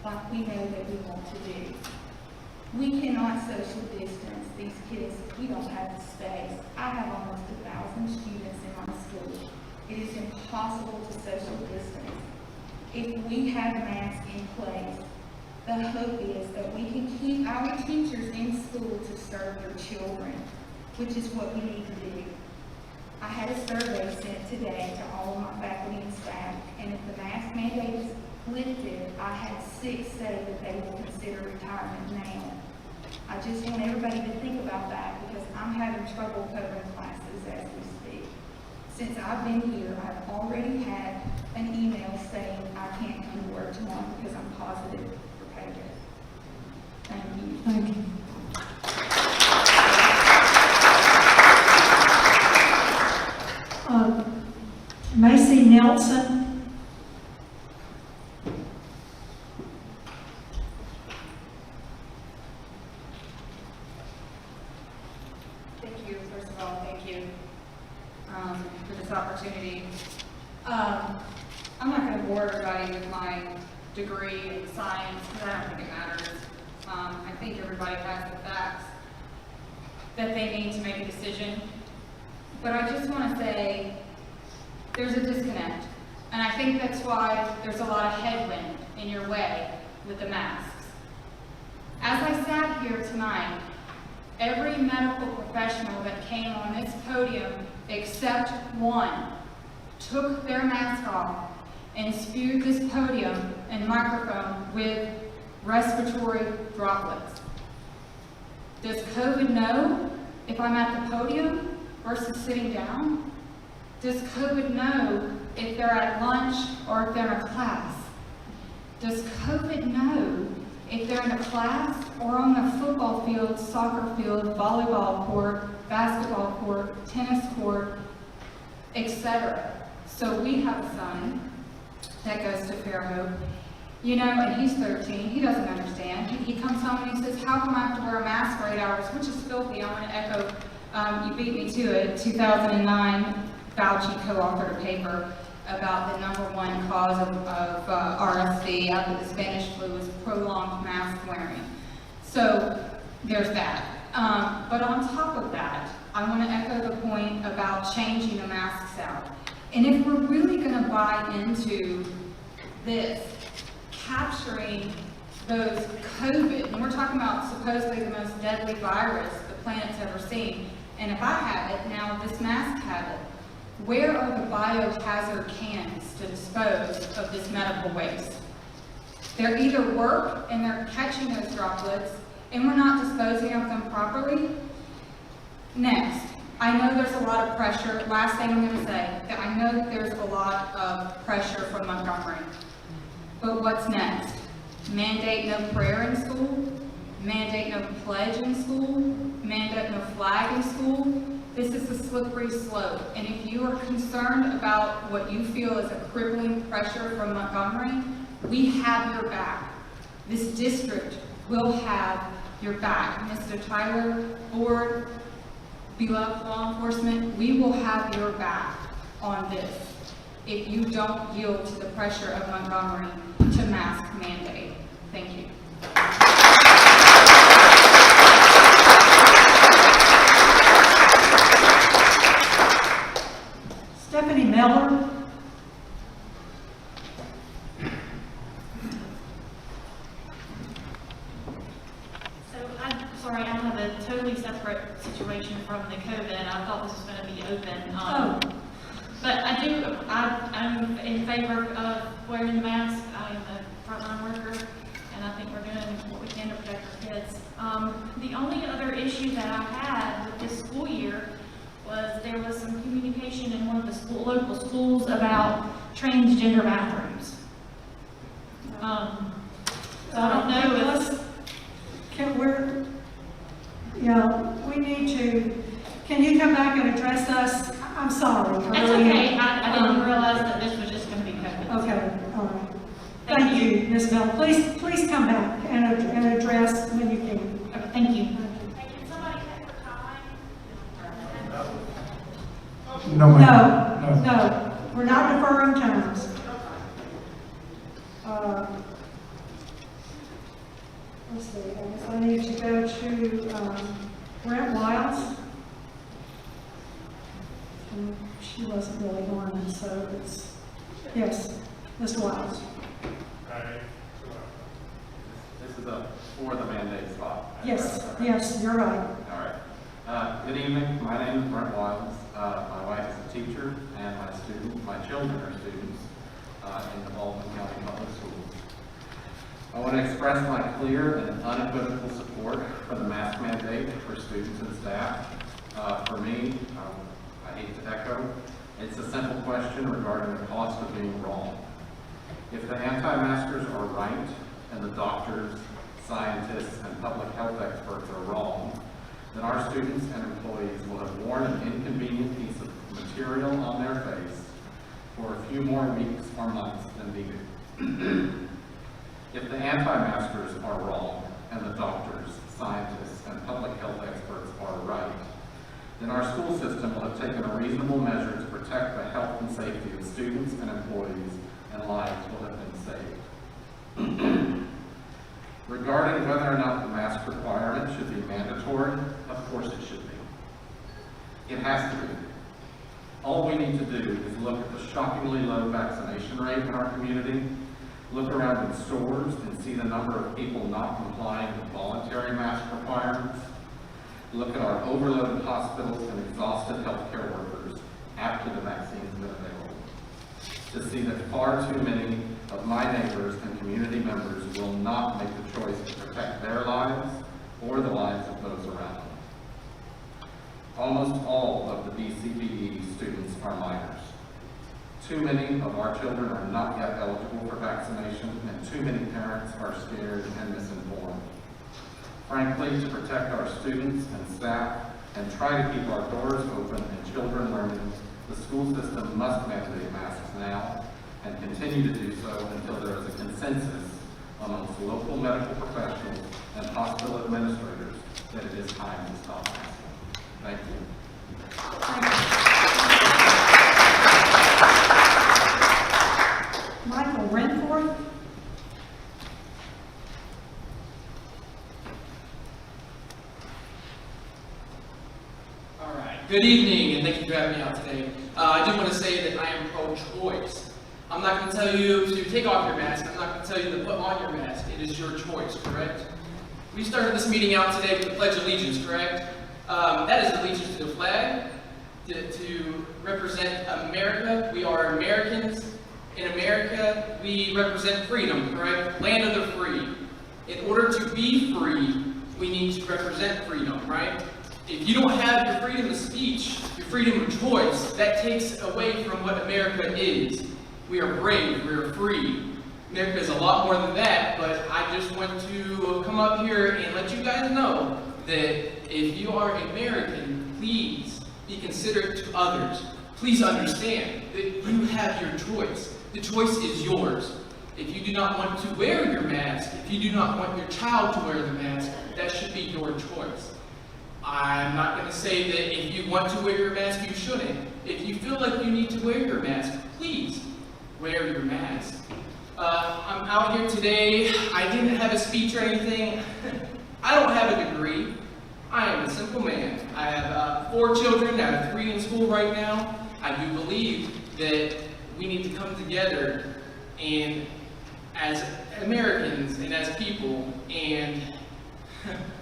like we know that we want to do. We cannot social distance these kids. We don't have the space. I have almost 1,000 students in my school. It is impossible to social distance. If we have masks in place, The hope is that we can keep our teachers in school to serve your children, which is what we need to do. I had a survey sent today to all of my faculty and staff, and if the mask mandate is lifted, I had 6 say that they will consider retirement now. I just want everybody to think about that because I'm having trouble covering classes as we speak. Since I've been here, I've already had an email saying I can't come to work tomorrow because I'm positive for COVID. Thank you. Thank you. Macy Nelson. Thank you, first of all, thank you for this opportunity. I'm not going to bore everybody with my degree in science because I don't think it matters. I think everybody has the facts that they need to make a decision. But I just want to say there's a disconnect. And I think that's why there's a lot of headwind in your way with the masks. As I sat here tonight, every medical professional that came on this podium, except one, took their mask off and spewed this podium and microphone with respiratory droplets. Does COVID know if I'm at the podium versus sitting down? Does COVID know if they're at lunch or if they're in a class? Does COVID know if they're in a class or on a football field, soccer field, volleyball court, basketball court, tennis court, etc.? So we have a son that goes to Fairhope, you know, and he's 13. He doesn't understand. He comes home and he says, how come I have to wear a mask for 8 hours, which is filthy. I want to echo, you beat me to it. 2009, Fauci co-authored a paper about the #1 cause of RSV after the Spanish flu was prolonged mask wearing. So there's that. But on top of that, I want to echo the point about changing the masks out. And if we're really going to buy into this, capturing those COVID, and we're talking about supposedly the most deadly virus the planet's ever seen, and if I have it, now this mask has it, where are the biohazard cans to dispose of this medical waste? They're either work and they're catching those droplets and we're not disposing of them properly. Next, I know there's a lot of pressure. Last thing I'm going to say, that I know that there's a lot of pressure from Montgomery. But what's next? Mandate no prayer in school? Mandate no pledge in school? Mandate no flag in school? This is a slippery slope. And if you are concerned about what you feel is a crippling pressure from Montgomery, we have your back. This district will have your back. Mr. Tyler, board, beloved law enforcement, we will have your back on this if you don't yield to the pressure of Montgomery to mask mandate. Thank you. Stephanie Miller. So I'm sorry, I have a totally separate situation from the COVID. I thought this was going to be open. But I'm in favor of wearing the mask. I am a frontline worker, and I think we're doing what we can to protect our kids. The only other issue that I had with this school year was there was some communication in one of the local schools about transgender bathrooms. So I don't know if... we need to, can you come back and address us? I'm sorry. That's okay. I didn't realize that this was just going to be COVID. Okay, all right. Thank you, Ms. Miller. Please come back and address when you can. Okay, thank you. No, we're not deferring times. Let's see, I guess I need to go to Brent Wiles. She wasn't really on, so it's, yes, Mr. Wiles. Hi. for the mandate spot. Yes, yes, you're right. All right. Good evening. My name is Brent Wiles. My wife is a teacher, and my children are students in the Baldwin County Public Schools. I want to express my clear and unequivocal support for the mask mandate for students and staff. For me, I hate to echo, it's a simple question regarding the cost of being wrong. If the anti-maskers are right and the doctors, scientists, and public health experts are wrong, then our students and employees will have worn an inconvenient piece of material on their face for a few more weeks or months than needed. If the anti-maskers are wrong and the doctors, scientists, and public health experts are right, then our school system will have taken a reasonable measure to protect the health and safety of students and employees, and lives will have been saved. Regarding whether or not the mask requirement should be mandatory, of course it should be. It has to be. All we need to do is look at the shockingly low vaccination rate in our community, look around in stores and see the number of people not complying with voluntary mask requirements, look at our overloaded hospitals and exhausted healthcare workers after the vaccine's been available, to see that far too many of my neighbors and community members will not make the choice to protect their lives or the lives of those around them. Almost all of the BCBE students are minors. Too many of our children are not yet eligible for vaccination, and too many parents are scared and misinformed. Frankly, to protect our students and staff and try to keep our doors open and children learning, the school system must mandate masks now and continue to do so until there is a consensus amongst local medical professionals and hospital administrators that it is time to stop masking. Thank you. Michael Renforth? All right. Good evening, and thank you for having me out today. I do want to say that I am pro-choice. I'm not going to tell you to take off your mask. I'm not going to tell you to put on your mask. It is your choice, correct? We started this meeting out today with the Pledge of Allegiance, correct? That is allegiance to the flag, to represent America. We are Americans. In America, we represent freedom, correct? Land of the free. In order to be free, we need to represent freedom, right? If you don't have your freedom of speech, your freedom of choice, that takes away from what America is. We are brave, we are free. America is a lot more than that, but I just want to come up here and let you guys know that if you are American, please be considerate to others. Please understand that you have your choice. The choice is yours. If you do not want to wear your mask, if you do not want your child to wear the mask, that should be your choice. I'm not going to say that if you want to wear your mask, you shouldn't. If you feel like you need to wear your mask, please wear your mask. I'm out here today. I didn't have a speech or anything. I don't have a degree. I am a simple man. I have 4 children. I have 3 in school right now. I do believe that we need to come together and as Americans and as people and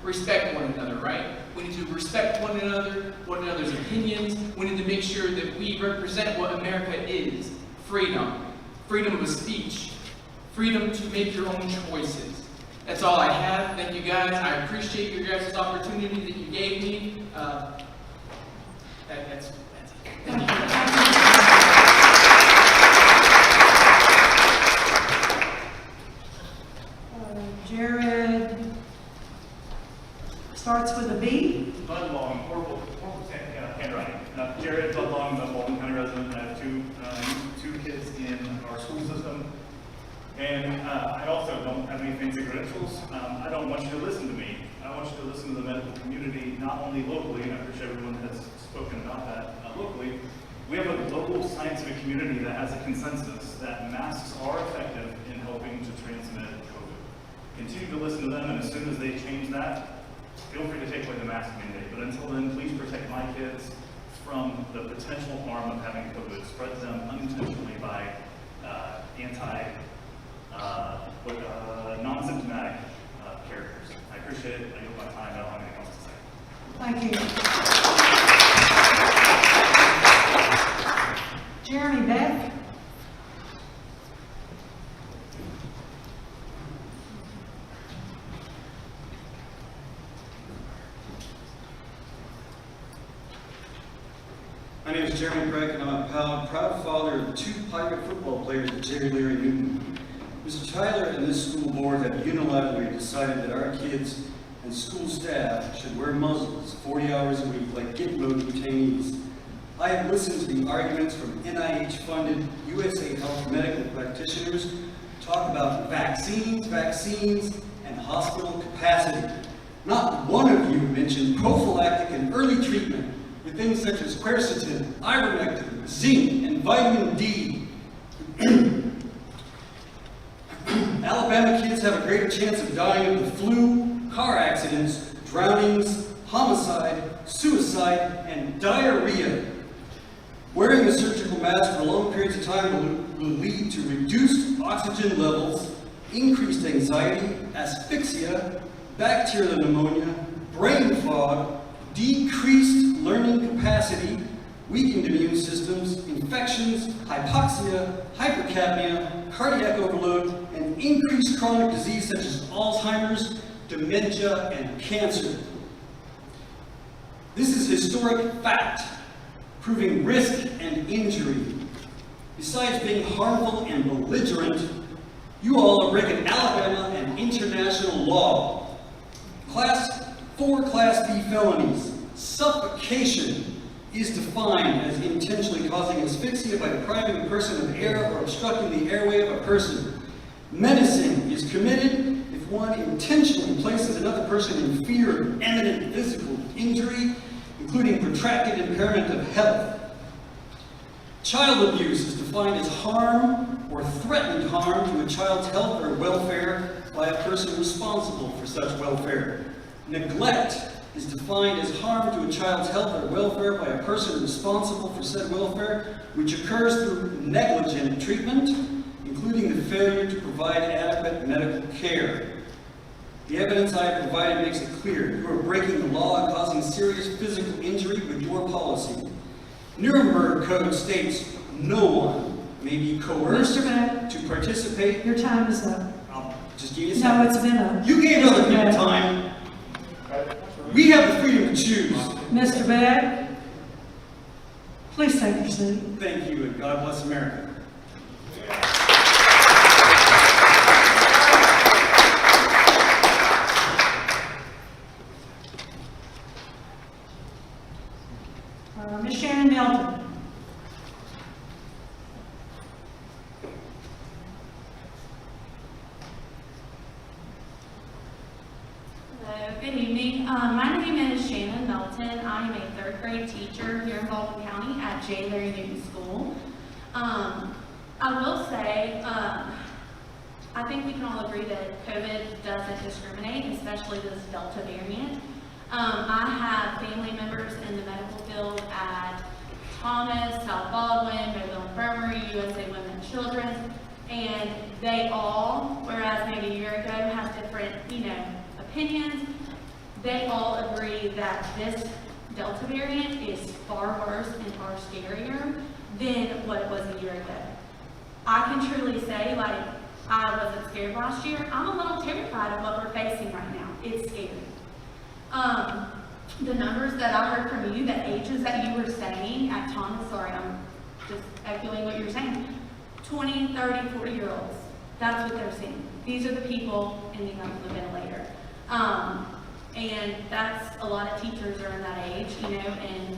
respect one another, right? We need to respect one another's opinions. We need to make sure that we represent what America is. Freedom. Freedom of speech. Freedom to make your own choices. That's all I have. Thank you guys. I appreciate your guys' opportunity that you gave me. That's it. Thank you. Jared starts with a B. Budlong, horrible handwriting. Jared Budlong, I'm a Baldwin County resident. I have two kids in our school system. And I also don't have any fancy credentials. I don't want you to listen to me. I want you to listen to the medical community, not only locally, and I appreciate everyone has spoken about that locally. We have a local scientific community that has a consensus that masks are effective in helping to transmit COVID. Continue to listen to them, and as soon as they change that, feel free to take away the mask mandate. But until then, please protect my kids from the potential harm of having COVID spread to them unintentionally by non-symptomatic appreciate it. I yield my time. I don't have anything else to say. Thank you. Jeremy Beck. My name is Jeremy Breck, and I'm a proud father of 2 Pirate football players at Jerry Larry Newton. Mr. Tyler and this school board have unilaterally decided that our kids and school staff should wear muzzles 40 hours a week like Gitmo detainees. I have listened to the arguments from NIH-funded USA Health medical practitioners talk about vaccines, and hospital capacity. Not one of you mentioned prophylactic and early treatment with things such as quercetin, ivermectin, zinc, and vitamin D. Alabama kids have a greater chance of dying of the flu, car accidents, drownings, homicide, suicide, and diarrhea. Wearing a surgical mask for long periods of time will lead to reduced oxygen levels, increased anxiety, asphyxia, bacterial pneumonia, brain fog, decreased learning capacity, weakened immune systems, infections, hypoxia, hypercapnia, cardiac overload, and increased chronic disease such as Alzheimer's, dementia, and cancer. This is historic fact, proving risk and injury. Besides being harmful and belligerent, you all are breaking Alabama and international law. Four Class B felonies. Suffocation is defined as intentionally causing asphyxia by depriving a person of air or obstructing the airway of a person. Menacing is committed if one intentionally places another person in fear of imminent physical injury, including protracted impairment of health. Child abuse is defined as harm or threatened harm to a child's health or welfare by a person responsible for such welfare. Neglect is defined as harm to a child's health or welfare by a person responsible for said welfare, which occurs through negligent treatment, including the failure to provide adequate medical care. The evidence I have provided makes it clear you are breaking the law and causing serious physical injury with your policy. Nuremberg Code states no one may be coerced to participate. Your time is up. I'll just give you a second. No, it's been up. You gave other people time. We have the freedom to choose. Mr. Beck, please take your seat. Thank you, and God bless America. Ms. Shannon Melton. Hello, good evening. My name is Shannon Melton. I am a 3rd grade teacher here in Baldwin County at J. Larry Newton School. I will say, I think we can all agree that COVID doesn't discriminate, especially this Delta variant. I have family members in the medical field at Thomas, South Baldwin, Mobile Infirmary, USA Women and Children's, and they all, whereas maybe a year ago, have different, opinions, they all agree that this Delta variant is far worse and far scarier than what it was a year ago. I can truly say, I wasn't scared last year. I'm a little terrified of what we're facing right now. It's scary. The numbers that I heard from you, the ages that you were saying at Thomas, sorry, I'm just echoing what you're saying, 20, 30, 40-year-olds, that's what they're seeing. These are the people ending up on the ventilator. And that's, a lot of teachers are in that age, and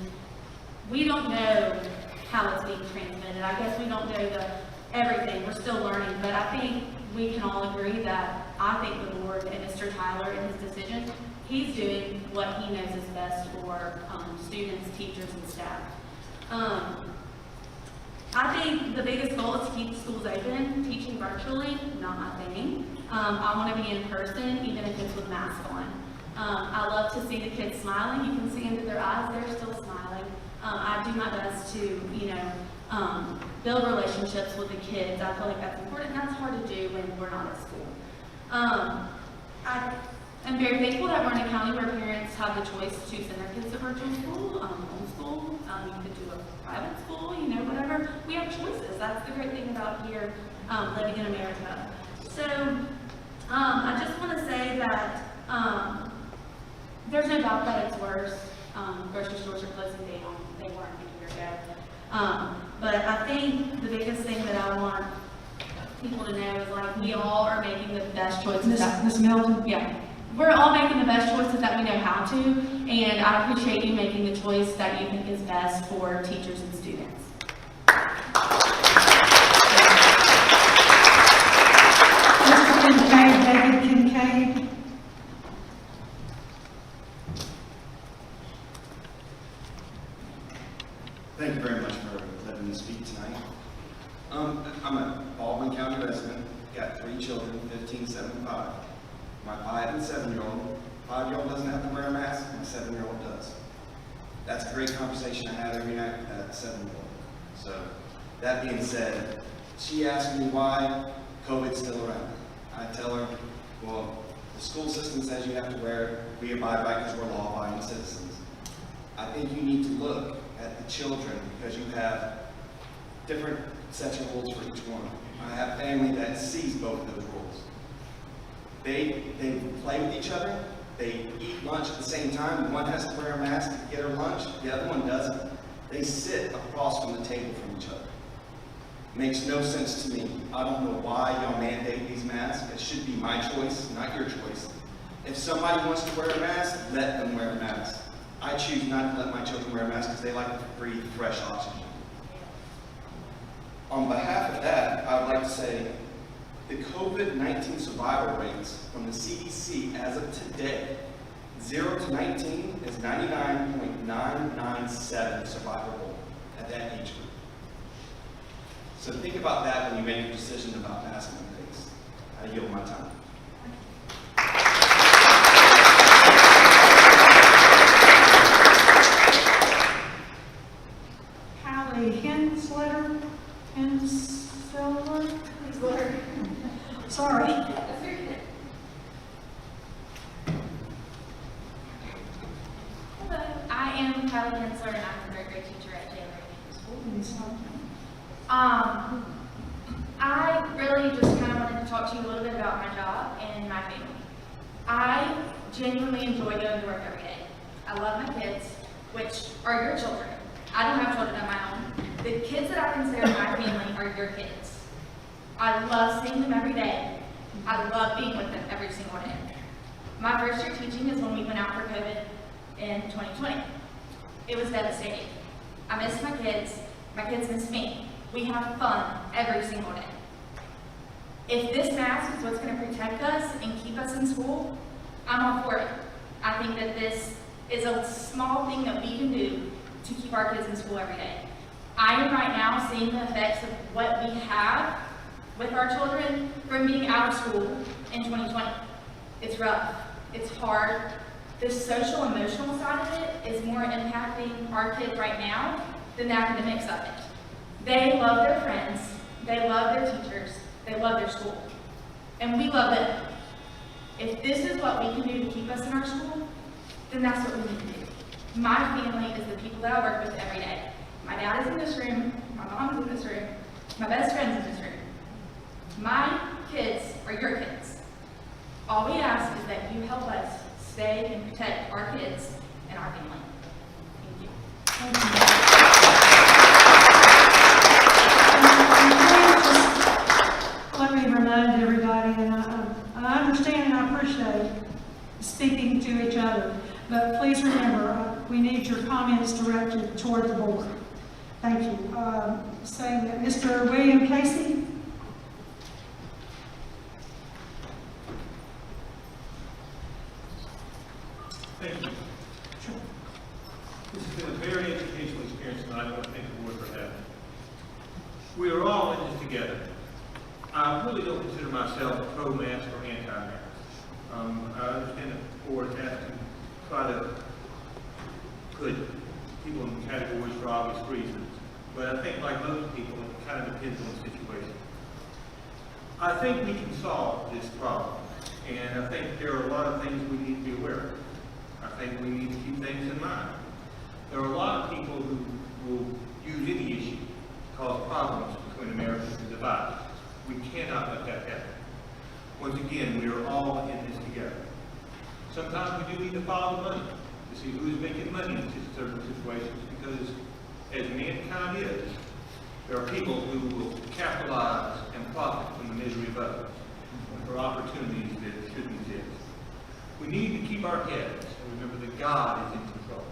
we don't know how it's being transmitted. I guess we don't know everything. We're still learning, but I think we can all agree that I think the board and Mr. Tyler and his decision, he's doing what he knows is best for students, teachers, and staff. I think the biggest goal is to keep schools open. Teaching virtually, not my thing. I want to be in person, even if it's with masks on. I love to see the kids smiling. You can see into their eyes, they're still smiling. I do my best to, build relationships with the kids. I feel like that's important. That's hard to do when we're not at school. I'm very thankful that we're in a county where parents have the choice to send their kids to virtual school, homeschool, you could do a private school, you know, whatever. We have choices. That's the great thing about here, living in America. So, I just want to say that there's no doubt that it's worse. Grocery stores are closing down. They weren't a year ago. But I think the biggest thing that I want people to know is, like, we all are making the best choices. Ms. Melton? Yeah. We're all making the best choices that we know how to, and I appreciate you making the choice that you think is best for teachers and students. Mr. Kincaid, David Kincaid. Thank you very much for letting me speak tonight. I'm a Baldwin County resident, got 3 children, 15, 7, and 5. My 5 and 7-year-old. 5-year-old doesn't have to wear a mask, my 7-year-old does. That's a great conversation I had every night with that 7-year-old. So, that being said, she asked me why COVID's still around. I tell her, well, the school system says you have to wear it, we abide by it because we're law-abiding citizens. I think you need to look at the children because you have different sets of rules for each one. I have family that sees both of those rules. They play with each other, they eat lunch at the same time. One has to wear a mask to get her lunch, the other one doesn't. They sit across from the table from each other. Makes no sense to me. I don't know why y'all mandate these masks. It should be my choice, not your choice. If somebody wants to wear a mask, let them wear a mask. I choose not to let my children wear a mask because they like to breathe fresh oxygen. On behalf of that, I would like to say the COVID-19 survival rates from the CDC as of today, 0 to 19 is 99.997 survivable at that age group. So think about that when you make your decision about masking things. I yield my time. Sorry. Hello, I am Kylie Hensler, and I'm a third grade teacher at JLA School. I really just kind of wanted to talk to you a little bit about my job and my family. I genuinely enjoy going to work every day. I love my kids, which are your children. I don't have children of my own. The kids that I consider my family are your kids. I love seeing them every day. I love being with them every single day. My first year teaching is when we went out for COVID in 2020. It was devastating. I miss my kids miss me. We have fun every single day. If this mask is what's going to protect us and keep us in school, I'm all for it. I think that this is a small thing that we can do to keep our kids in school every day. I am right now seeing the effects of what we have with our children from being out of school in 2020. It's rough, it's hard. The social emotional side of it is more impacting our kids right now than the academics of it. They love their friends, they love their teachers, they love their school. And we love them. If this is what we can do to keep us in our school, then that's what we need to do. My family is the people that I work with every day. My dad is in this room, my mom is in this room, my best friend's in this room. My kids are your kids. All we ask is that you help us stay and protect our kids and our family. Thank you. Let me remind everybody, and I understand and I appreciate speaking to each other, but please remember, we need your comments directed toward the board. Thank you. Saying that Mr. William Casey. Thank you. This has been a very educational experience tonight. I want to thank the board for having me. We are all in this together. I really don't consider myself pro-mask or anti-mask. I understand that the board has to try to put people in categories for obvious reasons. But I think, like most people, it kind of depends on the situation. I think we can solve this problem. And I think there are a lot of things we think we need to keep things in mind. There are a lot of people who will use any issue to cause problems between Americans and divide. We cannot let that happen. Once again, we are all in this together. Sometimes we do need to follow the money to see who's making money in certain situations, because as mankind is, there are people who will capitalize and profit from the misery of others for opportunities that shouldn't exist. We need to keep our heads and remember that God is in control.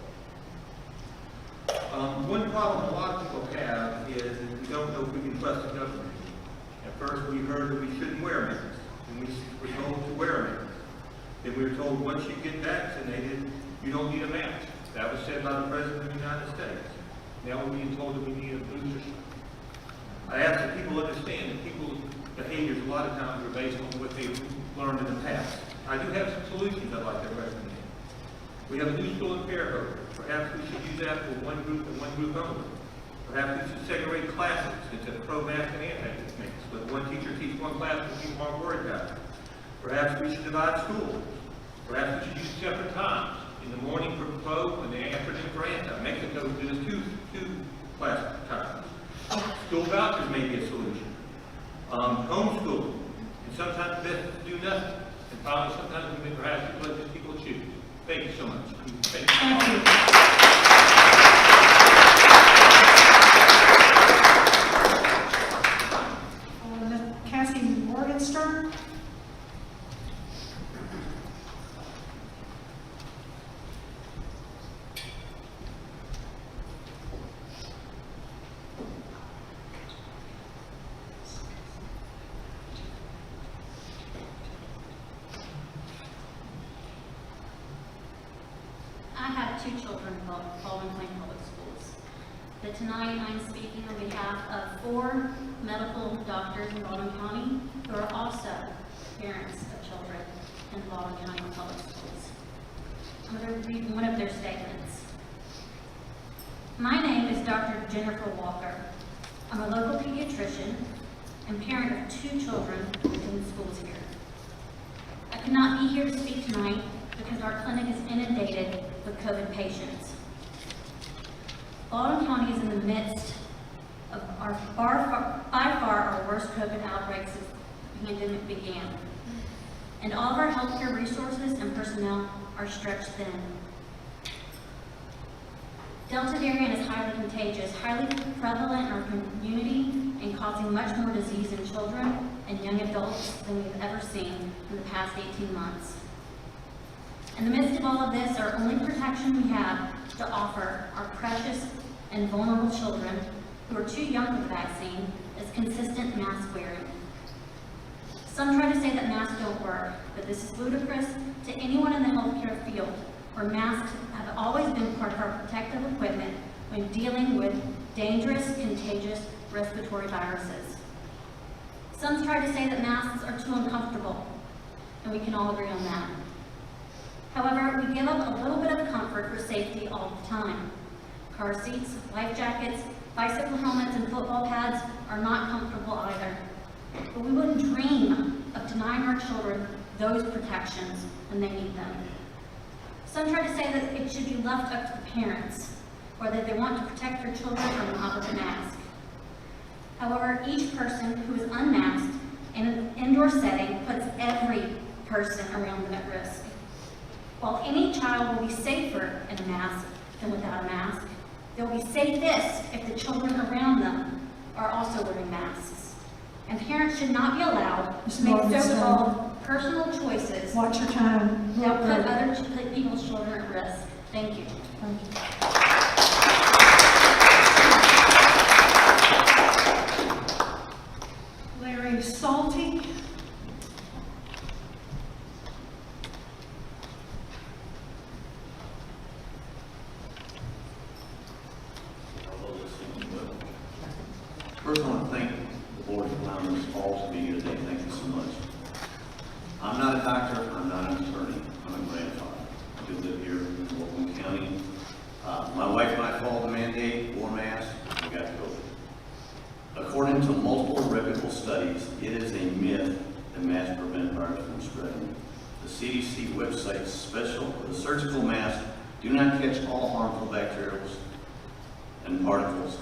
One problem a lot of people have is that we don't know if we can trust the government. At first we heard that we shouldn't wear masks, and we were told to wear masks. Then we were told once you get vaccinated, you don't need a mask. That was said by the President of the United States. Now we're being told that we need a booster shot. I ask that people understand that people's behaviors a lot of times are based on what they've learned in the past. I do have some solutions I'd like to recommend. We have a new school in Fairhope. Perhaps we should use that for one group and one group only. Perhaps we should segregate classes instead of pro-mask and anti-mask. Let one teacher teach one class and people aren't worried about it. Perhaps we should divide schools. Perhaps we should use separate times. In the morning for pro and the afternoon for anti. Mexico does two class times. School vouchers may be a solution. Homeschooling. And sometimes best to do nothing. And finally, sometimes we may perhaps let people choose. Thank you so much. Thank you. Cassie Morgenstern. I have two children in Baldwin County Public Schools. But tonight I'm speaking on behalf of 4 medical doctors in Baldwin County who are also parents of children in Baldwin County Public Schools. I'm going to read one of their statements. My name is Dr. Jennifer Walker. I'm a local pediatrician and parent of 2 children in the schools here. I could not be here to speak tonight because our clinic is inundated with COVID patients. Baldwin County is in the midst of by far our worst COVID outbreak since the pandemic began. And all of our healthcare resources and personnel are stretched thin. Delta variant is highly contagious, highly prevalent in our community, and causing much more disease in children and young adults than we've ever seen in the past 18 months. In the midst of all of this, our only protection we have to offer our precious and vulnerable children who are too young for the vaccine is consistent mask wearing. Some try to say that masks don't work, but this is ludicrous to anyone in the healthcare field, where masks have always been part of our protective equipment when dealing with dangerous, contagious respiratory viruses. Some try to say that masks are too uncomfortable, and we can all agree on that. However, we give up a little bit of comfort for safety all the time. Car seats, life jackets, bicycle helmets, and football pads are not comfortable either. But we wouldn't dream of denying our children those protections when they need them. Some try to say that it should be left up to the parents, or that they want to protect their children from the opposite mask. However, each person who is unmasked in an indoor setting puts every person around them at risk. While any child will be safer in a mask than without a mask, they'll be safest if the children around them are also wearing masks. And parents should not be allowed to make so-called personal choices. Watch your time. That put other people's children at risk. Thank you. Thank you. Larry Salty. First, I want to thank the board for allowing us all to be here today. Thank you so much. I'm not a doctor. I'm not an attorney. I'm a grandfather. I do live here in Baldwin County. My wife and I followed the mandate, wore masks, and got COVID. According to multiple reputable studies, it is a myth that masks prevent virus from spreading. The CDC website special, the surgical masks do not catch all harmful bacterials and particles.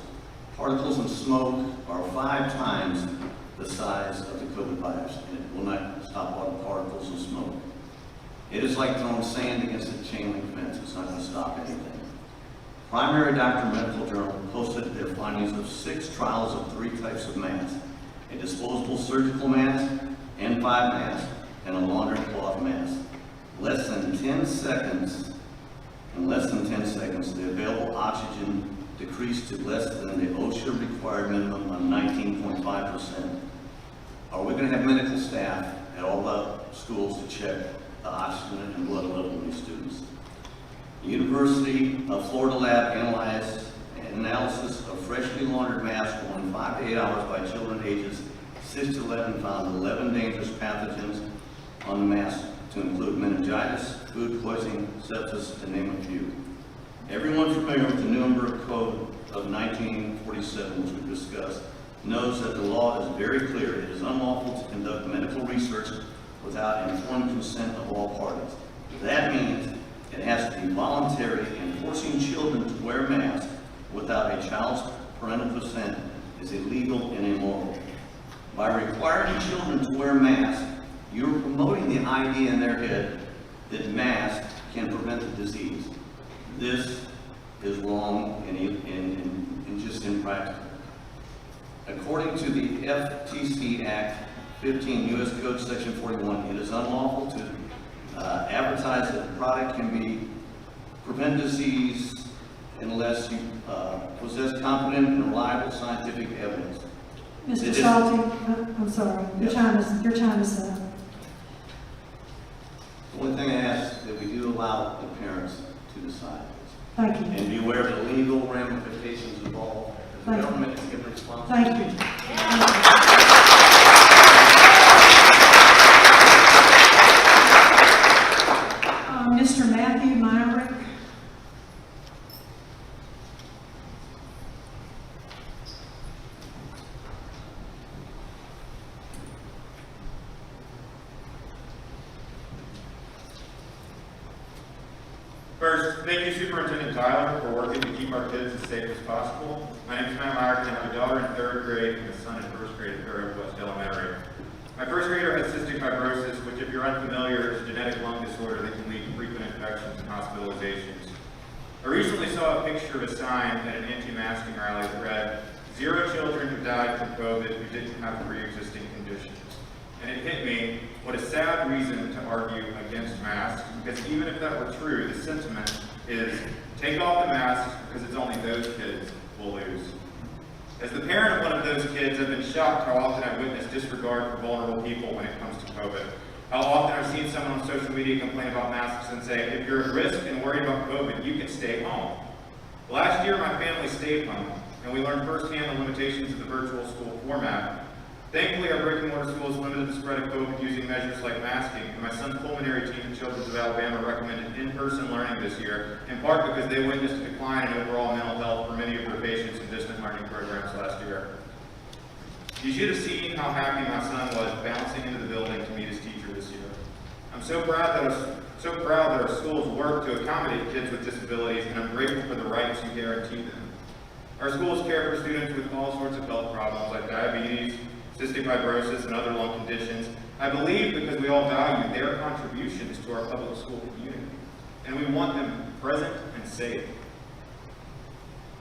Particles and smoke are 5 times the size of the COVID virus, and it will not stop all the particles and smoke. It is like throwing sand against a chain link fence. It's not going to stop anything. Primary Doctor Medical Journal posted their findings of 6 trials of 3 types of masks: a disposable surgical mask, N5 mask, and a laundry cloth mask. In less than 10 seconds, the available oxygen decreased to less than the OSHA required minimum of 19.5%. Are we going to have medical staff at all the schools to check the oxygen and blood level of these students? The University of Florida lab analyzed an analysis of freshly laundered masks worn 5 to 8 hours by children ages 6 to 11 found 11 dangerous pathogens on the mask, to include meningitis, food poisoning, sepsis, to name a few. Everyone familiar with the Nuremberg Code of 1947, which we discussed, knows that the law is very clear. It is unlawful to conduct medical research without informed consent of all parties. That means it has to be voluntary, and forcing children to wear masks without a child's parental consent is illegal and immoral. By requiring children to wear masks, you're promoting the idea in their head that masks can prevent the disease. This is wrong and just impractical. According to the FTC Act 15 U.S. Code Section 41, it is unlawful to advertise that the product can prevent disease unless you possess competent and reliable scientific evidence. Mr. Schulte, I'm sorry, your time is up. The only thing I ask is that we do allow the parents to decide. Thank you. And be aware of the legal ramifications involved. The Thank you. government is given responsibility. Thank you. Mr. Matthew Myrick. First, thank you, Superintendent Tyler, for working to keep our kids as safe as possible. My name is Matt Myrick, and I have a daughter in 3rd grade and a son in 1st grade at Fair Oak West Elementary. My 1st grader has cystic fibrosis, which, if you're unfamiliar, is a genetic lung disorder that can lead to frequent infections and hospitalizations. I recently saw a picture of a sign at an anti-masking rally that read, "0 children have died from COVID who didn't have pre-existing conditions." And it hit me, what a sad reason to argue against masks, because even if that were true, the sentiment is, take off the masks because it's only those kids we'll lose. As the parent of one of those kids, I've been shocked how often I've witnessed disregard for vulnerable people when it comes to COVID. How often I've seen someone on social media complain about masks and say, if you're at risk and worried about COVID, you can stay home. Last year, my family stayed home, and we learned firsthand the limitations of the virtual school format. Thankfully, our brick-and-mortar schools limited the spread of COVID using measures like masking, and my son's pulmonary team at Children's of Alabama recommended in-person learning this year, in part because they witnessed a decline in overall mental health for many of their patients in distant learning programs last year. You should have seen how happy my son was bouncing into the building to meet his teacher this year. I'm so proud that our schools work to accommodate kids with disabilities, and I'm grateful for the rights you guarantee them. Our schools care for students with all sorts of health problems like diabetes, cystic fibrosis, and other lung conditions. I believe because we all value their contributions to our public school community, and we want them present and safe.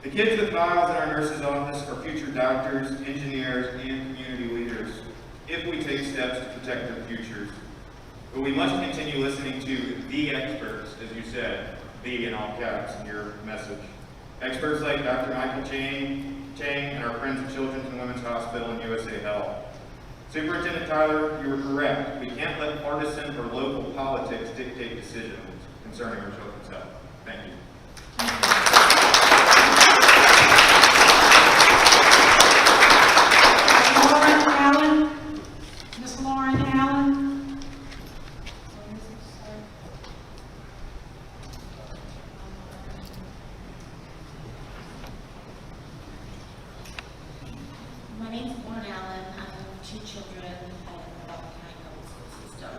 The kids with files in our nurse's office are future doctors, engineers, and community leaders, if we take steps to protect their futures. But we must continue listening to the experts, as you said, the in all caps in your message. Experts like Dr. Michael Chang and our friends at Children's and Women's Hospital and USA Health. Superintendent Tyler, you were correct. We can't let partisan or local politics dictate decisions concerning our children's health. Thank you. Lauren Allen. Ms. Lauren Allen. My name is Lauren Allen. I have 2 children in the Baldwin County Public School System.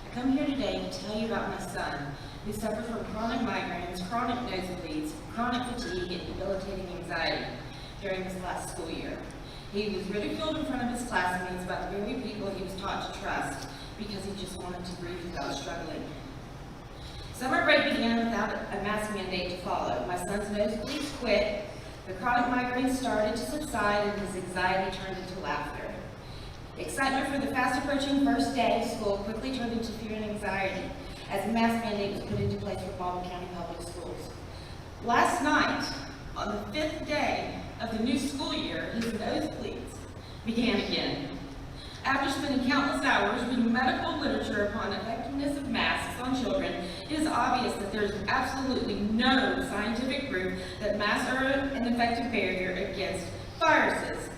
I come here today to tell you about my son, who suffers from chronic migraines, chronic nosebleeds, chronic fatigue, and debilitating anxiety during this last school year. He was ridiculed in front of his classmates by the very people he was taught to trust because he just wanted to breathe without struggling. Summer break began without a mask mandate to follow. My son's nosebleeds quit, the chronic migraines started to subside, and his anxiety turned into laughter. Excitement for the fast approaching first day of school quickly turned into fear and anxiety as a mask mandate was put into place for Baldwin County Public Schools. Last night, on the 5th day of the new school year, his nosebleeds began again. After spending countless hours reading medical literature upon effectiveness of masks on children, it is obvious that there is absolutely no scientific proof that masks are an effective barrier against viruses.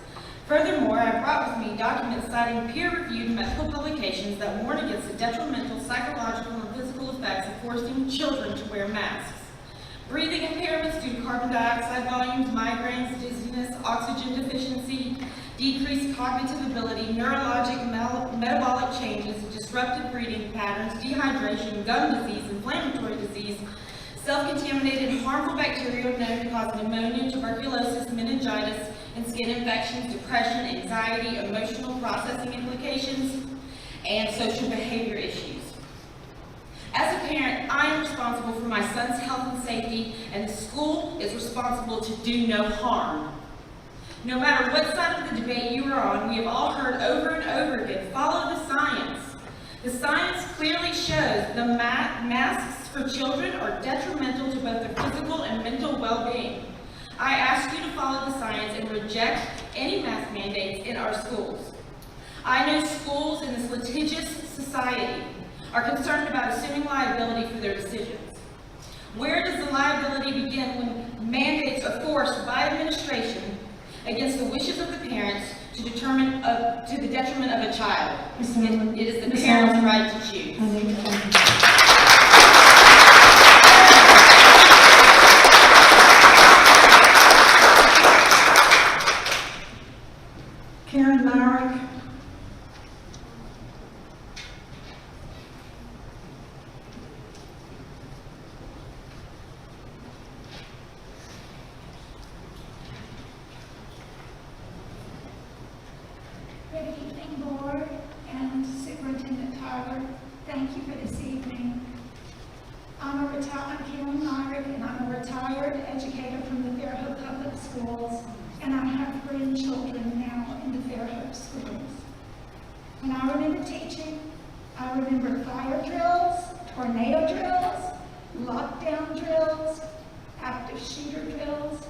Furthermore, I brought with me documents citing peer-reviewed medical publications that warn against the detrimental psychological and physical effects of forcing children to wear masks. Breathing impairments due to carbon dioxide volumes, migraines, dizziness, oxygen deficiency, decreased cognitive ability, neurologic metabolic changes, disrupted breathing patterns, dehydration, gum disease, inflammatory disease, self-contaminated harmful bacteria known to cause pneumonia, tuberculosis, meningitis, and skin infections, depression, anxiety, emotional processing implications, and social behavior issues. As a parent, I am responsible for my son's health and safety, and the school is responsible to do no harm. No matter what side of the debate you are on, we have all heard over and over again, follow the science. The science clearly shows the masks for children are detrimental to both their physical and mental well-being. I ask you to follow the science and reject any mask mandates in our schools. I know schools in this litigious society are concerned about assuming liability for their decisions. Where does the liability begin when mandates are forced by administration against the wishes of the parents to the detriment of a child? It is the parents' right to choose. Karen Myrick. Good evening, Board and Superintendent Tyler. Thank you for this evening. I'm Karen Myrick, and I'm a retired educator from the Fairhope Public Schools, and I have 3 children now in the Fairhope schools. When I remember teaching, I remember fire drills, tornado drills, lockdown drills, active shooter drills,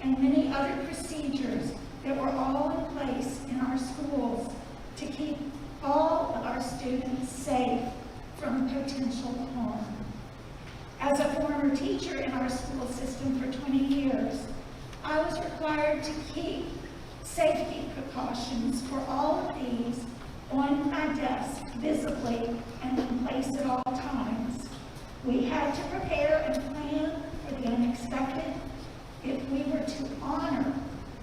and many other procedures that were all in place in our schools to keep all of our students safe from potential harm. As a former teacher in our school system for 20 years, I was required to keep safety precautions for all of these on my desk visibly and in place at all times. We had to prepare and plan for the unexpected if we were to honor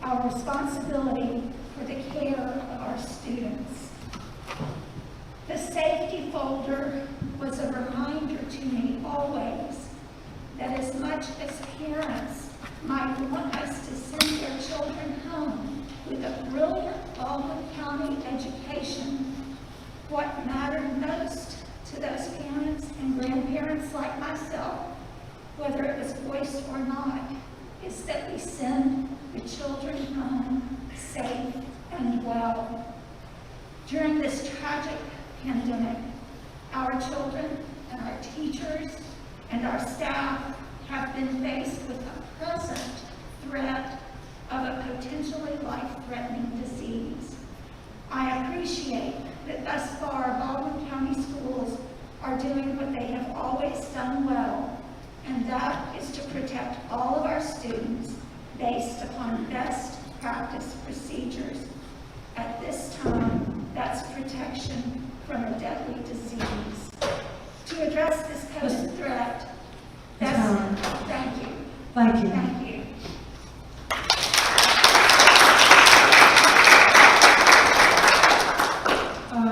our responsibility for the care of our students. The safety folder was a reminder to me always that as much as parents might want us to send their children home with a brilliant Baldwin County education, what mattered most to those parents and grandparents like myself, whether it was voiced or not, is that we send the children home safe and well. During this tragic pandemic, our children and our teachers and our staff have been faced with a present threat of a potentially life-threatening disease. I appreciate that thus far Baldwin County schools are doing what they have always done well, and that is to protect all of our students based upon best practice procedures. At this time, that's protection from a deadly disease. To address this COVID threat, thank you. Thank you. Thank you.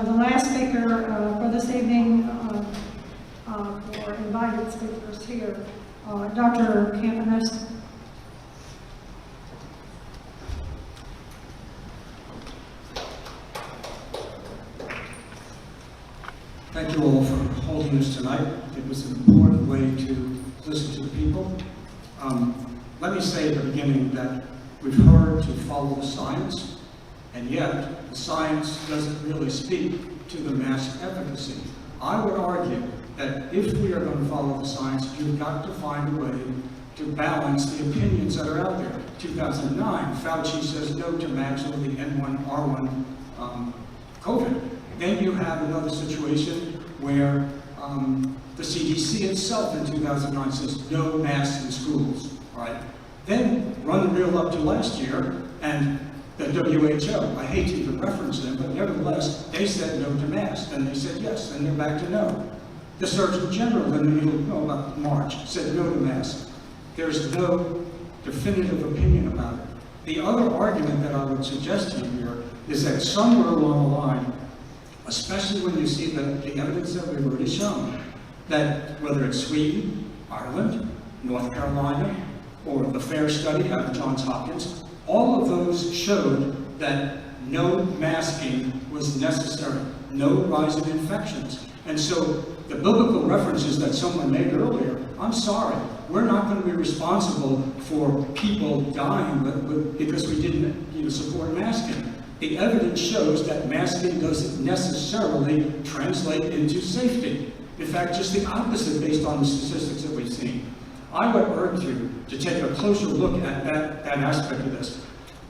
The last speaker for this evening invited speakers here. Dr. Campanesis. Thank you all for holding this tonight. It was an important way to listen to the people. Let me say at the beginning that we've heard to follow the science, and yet the science doesn't really speak to the mask efficacy. I would argue that if we are going to follow the science, you've got to find a way to balance the opinions that are out there. 2009, Fauci says no to masks over the N1R1 COVID. Then you have another situation where the CDC itself in 2009 says no masks in schools, right? Then run the reel up to last year, and the WHO, I hate to even reference them, but nevertheless, they said no to masks. Then they said yes, and they're back to no. The Surgeon General in the middle of March said no to masks. There's no definitive opinion about it. The other argument that I would suggest to you here is that somewhere along the line, especially when you see the evidence that we've already shown, that whether it's Sweden, Ireland, North Carolina, or the FAIR study out of Johns Hopkins, all of those showed that no masking was necessary, no rise in infections. And so the biblical references that someone made earlier, I'm sorry, we're not going to be responsible for people dying because we didn't support masking. The evidence shows that masking doesn't necessarily translate into safety. In fact, just the opposite based on the statistics that we've seen. I would urge you to take a closer look at that aspect of this.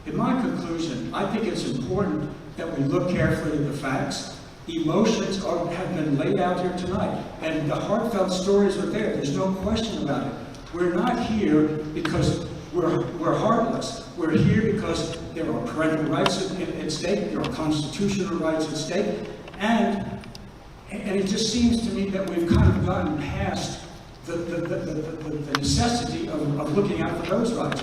In my conclusion, I think it's important that we look carefully at the facts. Emotions have been laid out here tonight, and the heartfelt stories are there. There's no question about it. We're not here because we're heartless. We're here because there are parental rights at stake, there are constitutional rights at stake, and it just seems to me that we've kind of gotten past the necessity of looking out for those rights.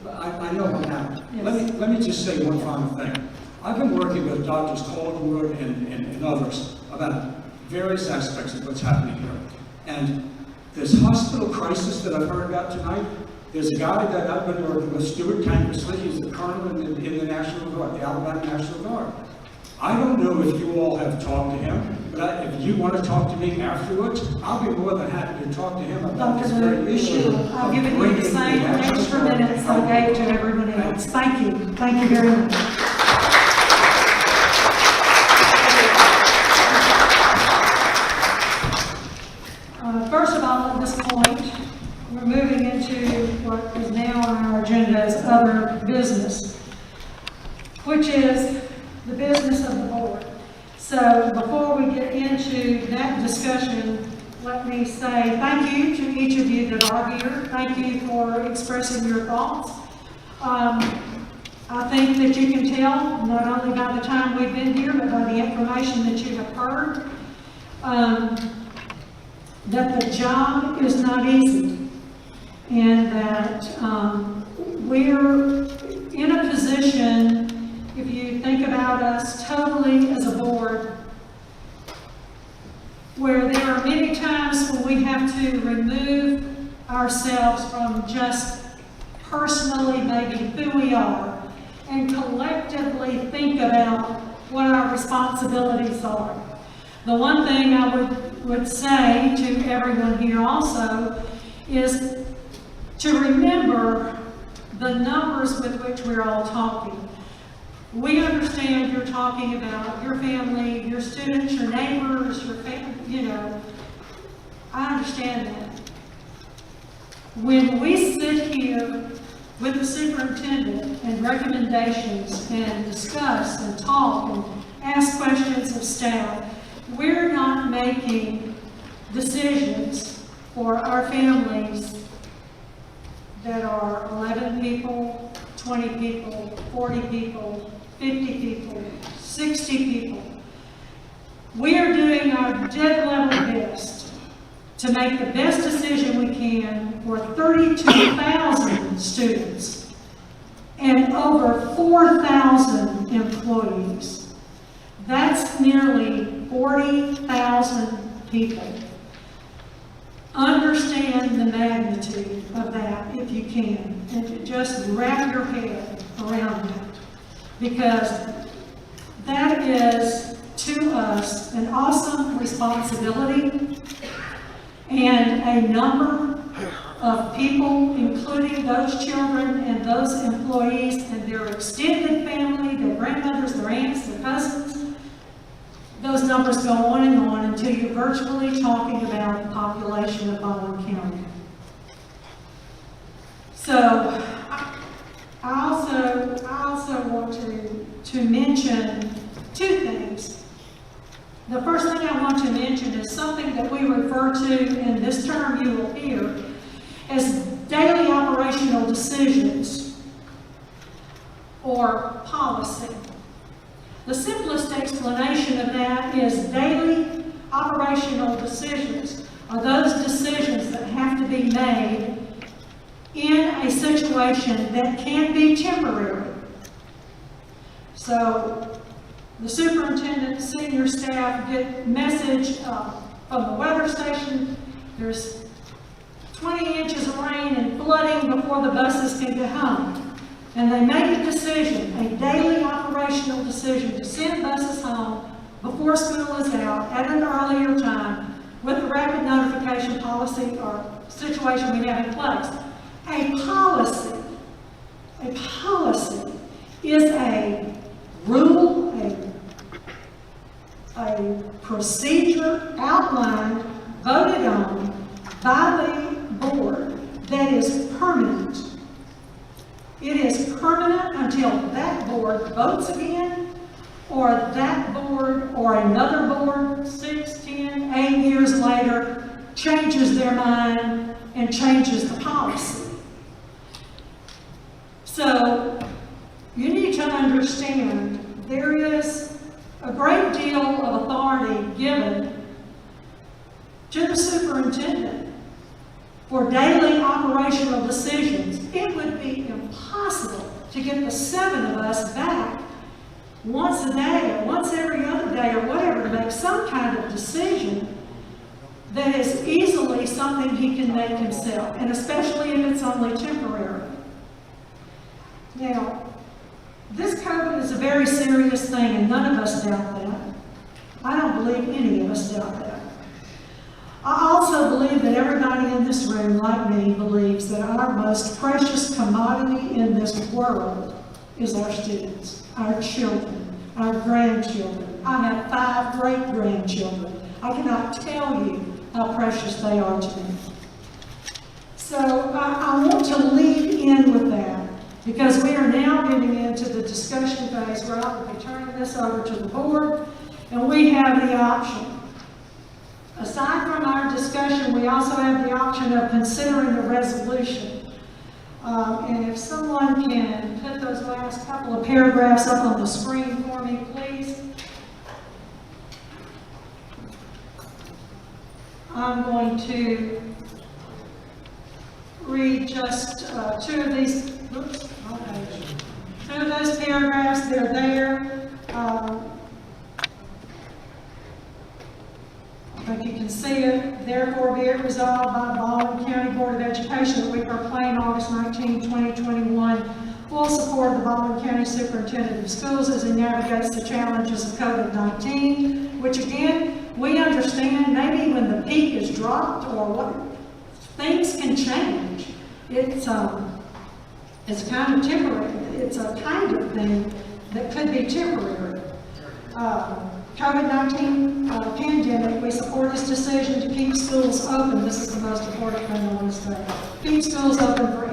I know I'm not. Yes. Let me just say one final thing. I've been working with Drs. Caldwell and others about various aspects of what's happening here. And this hospital crisis that I've heard about tonight, there's a guy that I've been working with, Stuart Tankersley. He's a colonel in the National Guard, the Alabama National Guard. I don't know if you all have talked to him, but if you want to talk to me afterwards, I'll be more than happy to talk to him about this very issue. I'll give you the same extra minutes I gave to everyone else. Thank you. Thank you very much. First of all, at this point, we're moving into what is now on our agenda as other business, which is the business of the board. So before we get into that discussion, let me say thank you to each of you that are here. Thank you for expressing your thoughts. I think that you can tell, not only by the time we've been here, but by the information that you have heard, that the job is not easy, and that we're in a position, if you think about us totally as a board, where there are many times when we have to remove ourselves from just personally maybe who we are and collectively think about what our responsibilities are. The one thing I would say to everyone here also is to remember the numbers with which we're all talking. We understand you're talking about your family, your students, your neighbors, your family, I understand that. When we sit here with the superintendent and recommendations and discuss and talk and ask questions of staff, we're not making decisions for our families that are 11 people, 20 people, 40 people, 50 people, 60 people. We are doing our dead level best to make the best decision we can for 32,000 students and over 4,000 employees. That's nearly 40,000 people. magnitude of that if you can, and to just wrap your head around that. Because that is, to us, an awesome responsibility, and a number of people, including those children and those employees and their extended family, their grandmothers, their aunts, their cousins, those numbers go on and on until you're virtually talking about the population of Baldwin County. So, I also want to mention two things. The first thing I want to mention is something that we refer to, in this term you will hear, as daily operational decisions or policy. The simplest explanation of that is daily operational decisions are those decisions that have to be made in a situation that can be temporary. So the superintendent, senior staff get message from the weather station, there's 20 inches of rain and flooding before the buses can get home. And they make a decision, a daily operational decision, to send buses home before school is out at an earlier time with the rapid notification policy or situation we have in place. A policy is a rule, a procedure outlined, voted on by the board that is permanent. It is permanent until that board votes again, or that board or another board 6, 10, 8 years later changes their mind and changes the policy. So you need to understand there is a great deal of authority given to the superintendent for daily operational decisions. It would be impossible to get the 7 of us back once a day or once every other day or whatever to make some kind of decision that is easily something he can make himself, and especially if it's only temporary. Now, this COVID is a very serious thing, and none of us doubt that. I don't believe any of us doubt that. I also believe that everybody in this room, like me, believes that our most precious commodity in this world is our students, our children, our grandchildren. I have 5 great-grandchildren. I cannot tell you how precious they are to me. So I want to lead in with that, because we are now getting into the discussion phase where I will be turning this over to the board, and we have the option. Aside from our discussion, we also have the option of considering a resolution. And if someone can put those last couple of paragraphs up on the screen for me, please. I'm going to read just 2 of these. Oops, wrong page. 2 of those paragraphs. They're there. I think you can see it. Therefore, be it resolved by the Baldwin County Board of Education that we proclaim August 19, 2021, full support of the Baldwin County Superintendent of Schools as he navigates the challenges of COVID-19, which again, we understand maybe when the peak is dropped or what, things can change. It's kind of temporary. It's a kind of thing that could be temporary. COVID-19 pandemic, we support this decision to keep schools open. This is the most important thing I want to say. Keep schools open for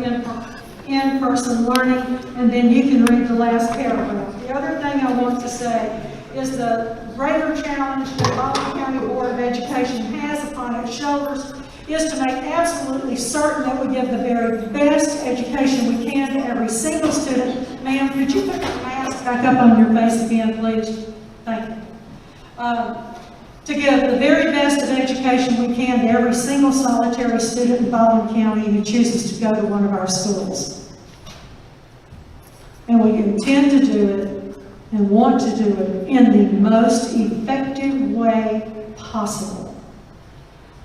in-person learning, and then you can read the last paragraph. The other thing I want to say is the greater challenge that the Baldwin County Board of Education has upon its shoulders is to make absolutely certain that we give the very best education we can to every single student. Ma'am, could you put your mask back up on your face again, please? Thank you. To give the very best of education we can to every single solitary student in Baldwin County who chooses to go to one of our schools. And we intend to do it and want to do it in the most effective way possible.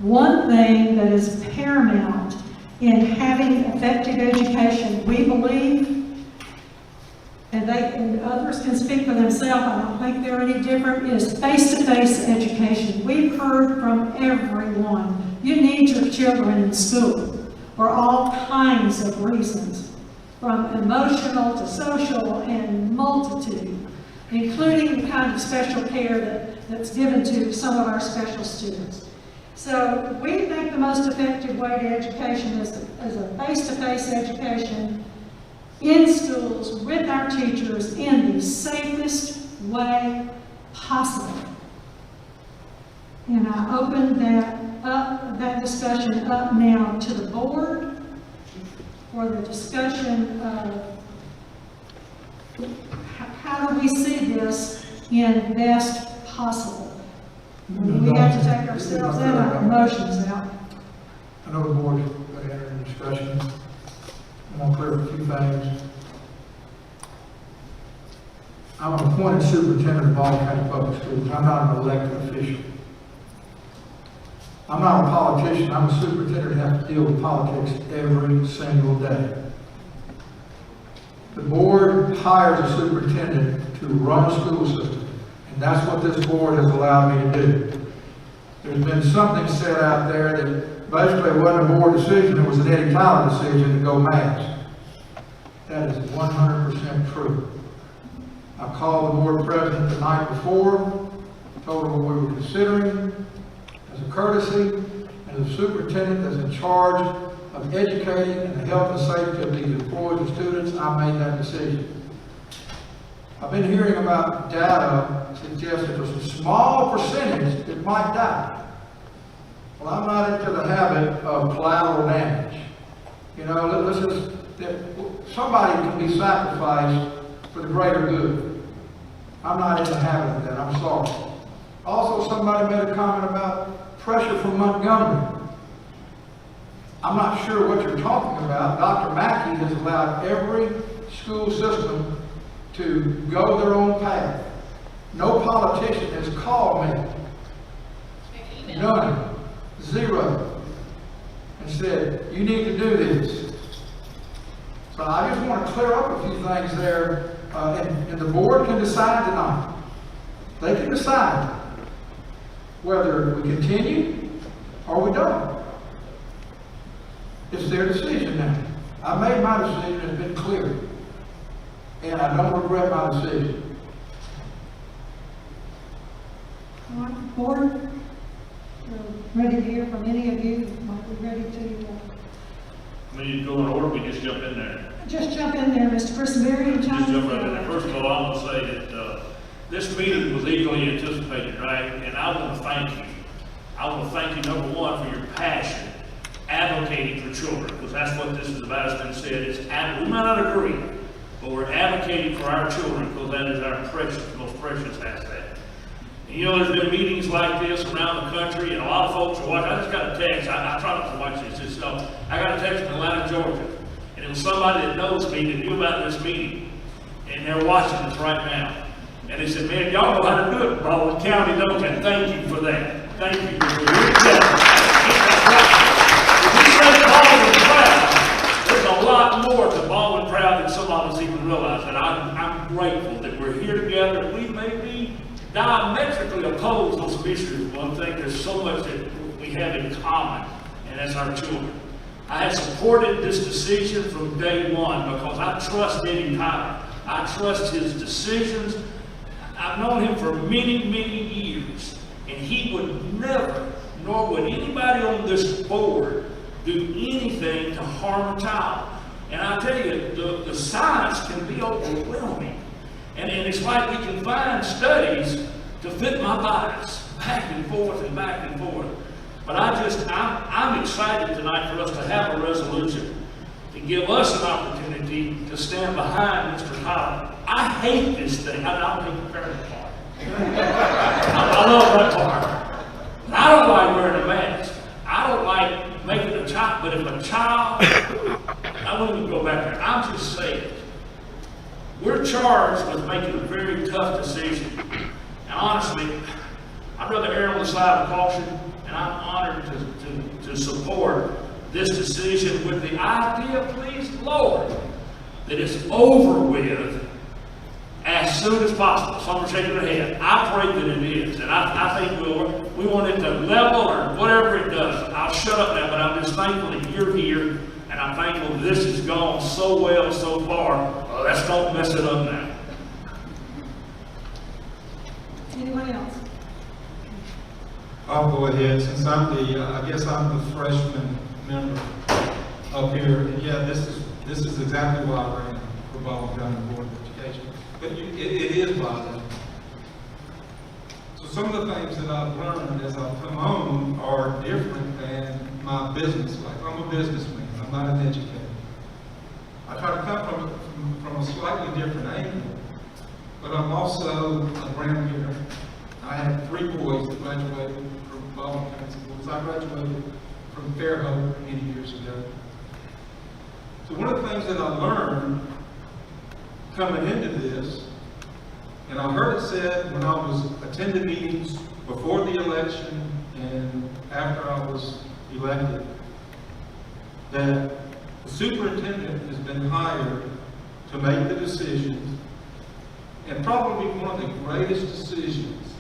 One thing that is paramount in having effective education. We believe, and others can speak for themselves, I don't think they're any different, is face-to-face education. We've heard from everyone, you need your children in school for all kinds of reasons, from emotional to social and multitude, including the kind of special care that's given to some of our special students. So we think the most effective way to education is a face-to-face education in schools with our teachers in the safest way possible. And I open that discussion up now to the board for the discussion of how do we see this in best possible. We have to take ourselves and our emotions out. I know the board's going to enter into discussion. I want to clear up a few things. I'm an appointed superintendent of Baldwin County Public Schools. I'm not an elected official. I'm not a politician. I'm a superintendent and have to deal with politics every single day. The board hires a superintendent to run a school system, and that's what this board has allowed me to do. There's been something said out there that basically wasn't a board decision, it was an Eddie Tyler decision to go mask. That is 100% true. I called the board president the night before, told her what we were considering as a courtesy, and the superintendent that's in charge of educating and the health and safety of these employees and students, I made that decision. I've been hearing about data suggests that there's a small percentage that might die. Well, I'm not into the habit of collateral damage. You know, somebody can be sacrificed for the greater good. I'm not in the habit of that, I'm sorry. Also, somebody made a comment about pressure from Montgomery. I'm not sure what you're talking about. Dr. Mackey has allowed every school system to go their own path. No politician has called me. None. Zero. And said, you need to do this. So I just want to clear up a few things there, and the board can decide tonight. They can decide whether we continue or we don't. It's their decision now. I made my decision, it's been clear. And I don't regret my decision. All right, board, ready to hear from any of you? Might be ready to We need to go in order, we just jump in there. just jump in there, Mr. Christenberry and Just John. jump right in there. First of all, I want to say that this meeting was eagerly anticipated, right? And I want to thank you. I want to thank you, number one, for your passion advocating for children, because that's what this is about. It's been said. We might not agree, but we're advocating for our children because that is our precious, most precious asset. And you know, there's been meetings like this around the country, and a lot of folks are watching. I just got a text. I try not to watch this. I got a text from Atlanta, Georgia, and it was somebody that knows me that knew about this meeting, and they're watching this right now. And they said, man, y'all know how to do it, Baldwin County, don't you? Thank you for that. Thank you for there's a lot more to Baldwin Proud than some of us even realize, and I'm grateful that we're here together. We may be diametrically opposed on some issues, but I think there's so much that we have in common, and that's our children. I have supported this decision from day one because I trust Eddie Tyler. I trust his decisions. I've known him for many, many years, and he would never, nor would anybody on this board, do anything to harm a child. And I tell you, the science can be overwhelming. And it's like we can find studies to fit my bias, back and forth and back and forth. But I'm excited tonight for us to have a resolution to give us an opportunity to stand behind Mr. Tyler. I hate this thing. I don't hate the parent part. I love that part. I don't like wearing a mask. I don't like making a child, but if a child, I wouldn't even go back there. I'm just saying, we're charged with making a very tough decision. And honestly, I'd rather err on the side of caution, and I'm honored to support this decision with the idea, please Lord, that it's over with as soon as possible. Some are shaking their head. I pray that it is, and I think we want it to level or whatever it does. I'll shut up now, but I'm just thankful that you're here, and I'm thankful that this has gone so well so far. Let's don't mess it up now. Anyone else? I'll go ahead, since I'm I guess I'm the freshman member up here. And yeah, this is exactly why I ran for Baldwin County Board of Education. But it is why I ran. So some of the things that I've learned as I've come on are different than my business life. I'm a businessman, I'm not an educator. I try to come from a slightly different angle, but I'm also a grandparent. I had 3 boys that graduated from Baldwin County schools. I graduated from Fairhope many years ago. So one of the things that I learned coming into this, and I heard it said when I was attending meetings before the election and after I was elected, that the superintendent has been hired to make the decisions, and probably one of the greatest decisions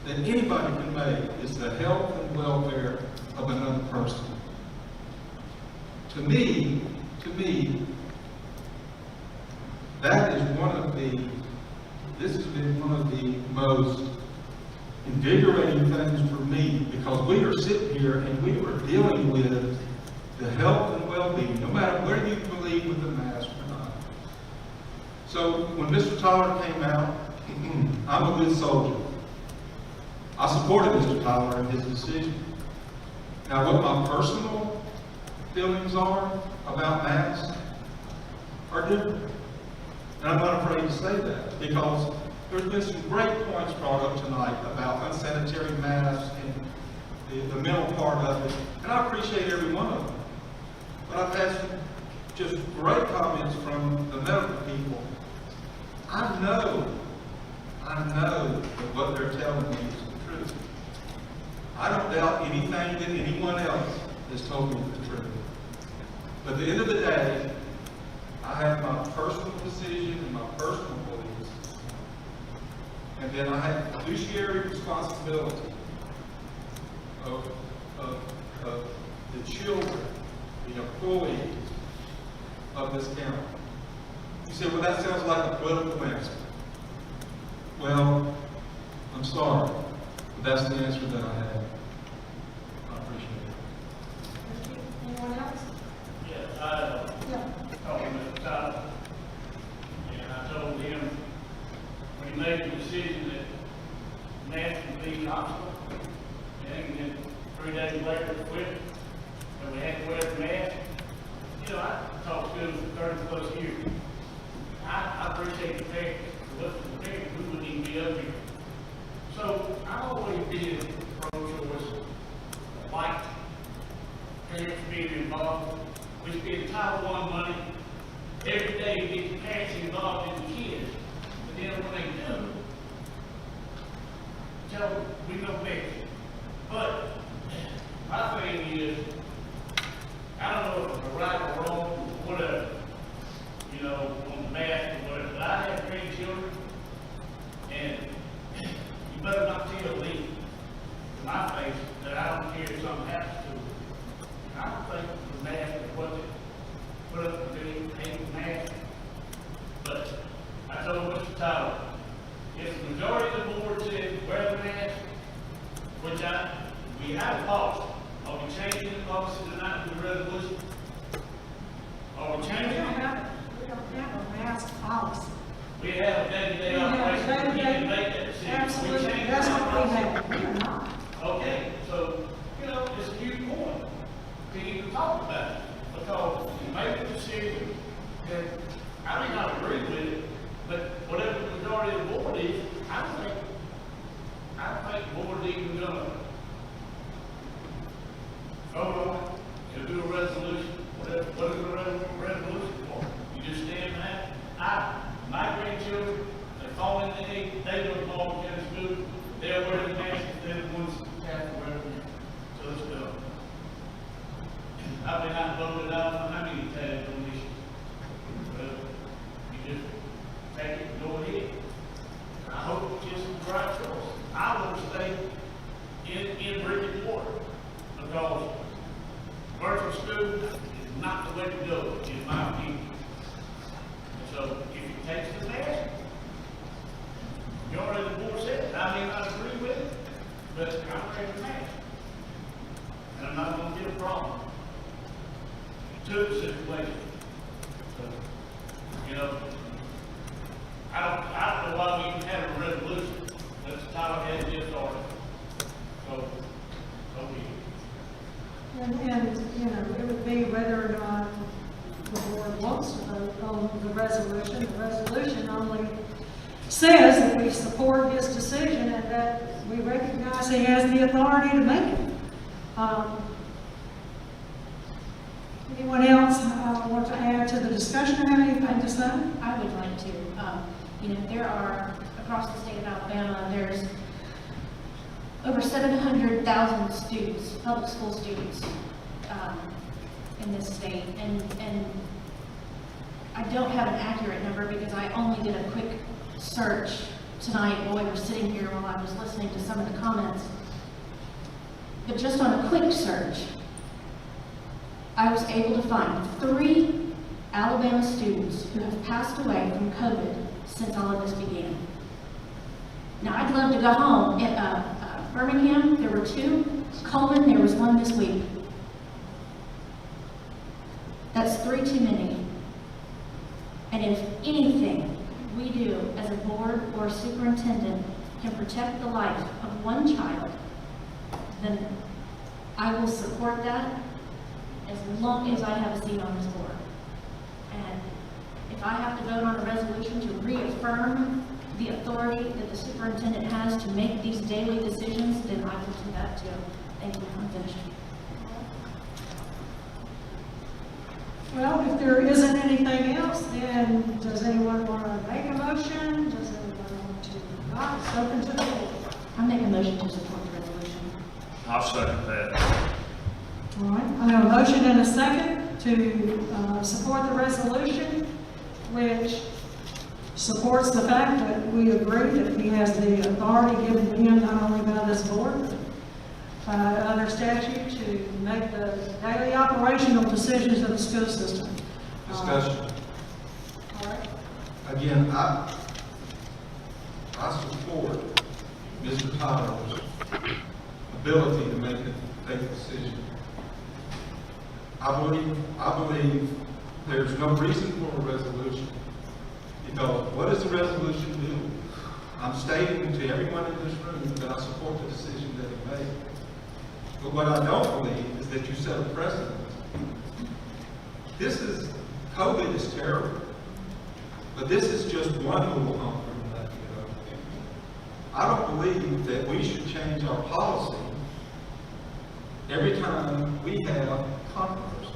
that anybody can make is the health and welfare of another person. To me, that is this has been one of the most invigorating things for me, because we are sitting here and we are dealing with the health and well-being, no matter whether you believe with the mask or not. So when Mr. Tyler came out, I'm a good soldier. I supported Mr. Tyler in his decision. Now, what my personal feelings are about masks are different. And I'm not afraid to say that, because there's been some great points brought up tonight about unsanitary masks and the mental part of it, and I appreciate every one of them. But I've had some just great comments from the medical people. I know that what they're telling me is the truth. I don't doubt anything that anyone else has told me the truth. But at the end of the day, I have my personal decision and my personal beliefs. And then I have fiduciary responsibility of the children, the employees of this county. You say, well, that sounds like a political answer. Well, I'm sorry, but that's the answer that I have. I appreciate it. Anyone else? Yes, I talked to Mr. Tyler, and I told him when he made the decision that masks would be optional, and then 3 days later quit, and we had to wear the mask. You know, I talked to him for 30+ years. I appreciate the fact that the fact we wouldn't even be up here. So I've always been pro-choice, like parents being involved. We spend Title I money every day to get the parents involved in the kids. But then when they do, tell them we know better. But my thing is, I don't know if it's right or wrong, or whatever, you know, on the mask or whatever, but I have 3 children, and you better not tell me to my face that I don't care if something happens to them. I don't think the mask is what they put up to do, ain't the mask. But I told Mr. Tyler, if the majority of the board says wear the mask, which we have a policy. Are we changing the policy tonight with the resolution? Are we changing it? We don't have a mask policy. We have a day-to-day operation. We can make that decision. Absolutely, We change that's the what we policy. have. We are not. Okay, so, you know, it's a huge point to even talk about it, because you make a decision that I may not agree with it, but whatever the majority of the board is, I don't think the board is even gonna vote on it, to do a resolution, what is the resolution for? You just stand there. My grandchildren, they fall in the age, they go to Baldwin County School, they'll wear the mask, they're the ones that have to wear them. So let's go. I Probably not voted out how many times on this. Well, you just take it and go ahead. And I hope it's just the right choice. I want to stay in brick and mortar because virtual school is not the way to go, in my opinion. And so if it takes the test, majority of the board said, I may not agree with it, but I'm ready to match. And I'm not going to get a problem. To the situation. So, you know, I don't know why we even have a resolution. That's the time I had just started. So be it. And, you know, it would be whether or not the board wants to vote on the resolution. The resolution only says that we support his decision and that we recognize he has the authority to make it. Anyone else want to add to the discussion or have anything to say? I would like to. You know, there are, across the state of Alabama, there's over 700,000 students, public school students, in this state. And I don't have an accurate number because I only did a quick search tonight while we were sitting here while I was listening to some of the comments. But just on a quick search, I was able to find 3 Alabama students who have passed away from COVID since all of this began. Now, I'd love to go home. At Birmingham, there were 2. Coleman, there was 1 this week. That's 3 too many. And if anything we do as a board or superintendent can protect the life of 1 child, then I will support that as long as I have a seat on this board. And if I have to vote on a resolution to reaffirm the authority that the superintendent has to make these daily decisions, then I will do that too. Thank you. I'm finished. Well, if there isn't anything else, then does anyone want to make a motion? Does anyone want to not? It's open to the board. I make a motion to support the resolution. I'll second that. All right, I have a motion and a second to support the resolution, which supports the fact that we agree that he has the authority given to him not only by this board, but by other statute to make the daily operational decisions of the school system. Discussion. All right. Again, I support Mr. Tyler's ability to take a decision. I believe there's no reason for a resolution. Because what does the resolution do? I'm stating to everyone in this room that I support the decision that he made. But what I don't believe is that you set a precedent. COVID is terrible. But this is just one little hump from that. I don't believe that we should change our policy every time we have controversy.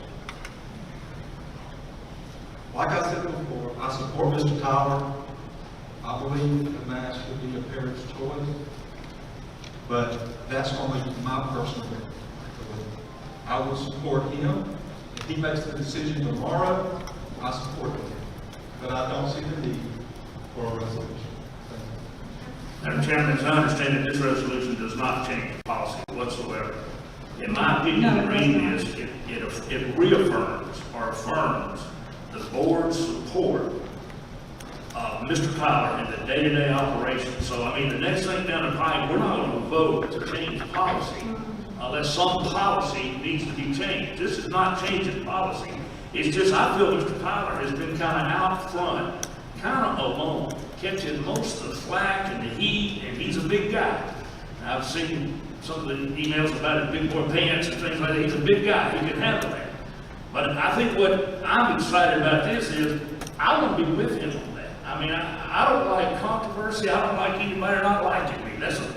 Like I said before, I support Mr. Tyler. I believe the mask should be a parent's choice. But that's only my personal belief. I will support him. If he makes the decision tomorrow, I support him. But I don't see the need for a resolution. Madam Chairman, as I understand it, this resolution does not change the policy whatsoever. In my opinion, reading this, it reaffirms or affirms the board's support of Mr. Tyler in the day-to-day operation. So, I mean, the next thing down the pipe, we're not going to vote to change policy unless some policy needs to be changed. This is not changing policy. It's just, I feel Mr. Tyler has been kind of out front, kind of alone, catching most of the flack and the heat, and he's a big guy. I've seen some of the emails about his big boy pants and things like that. He's a big guy. He can handle that. But I think what I'm excited about this is I want to be with him on that. I mean, I don't like controversy. I don't like anybody not liking me. That's a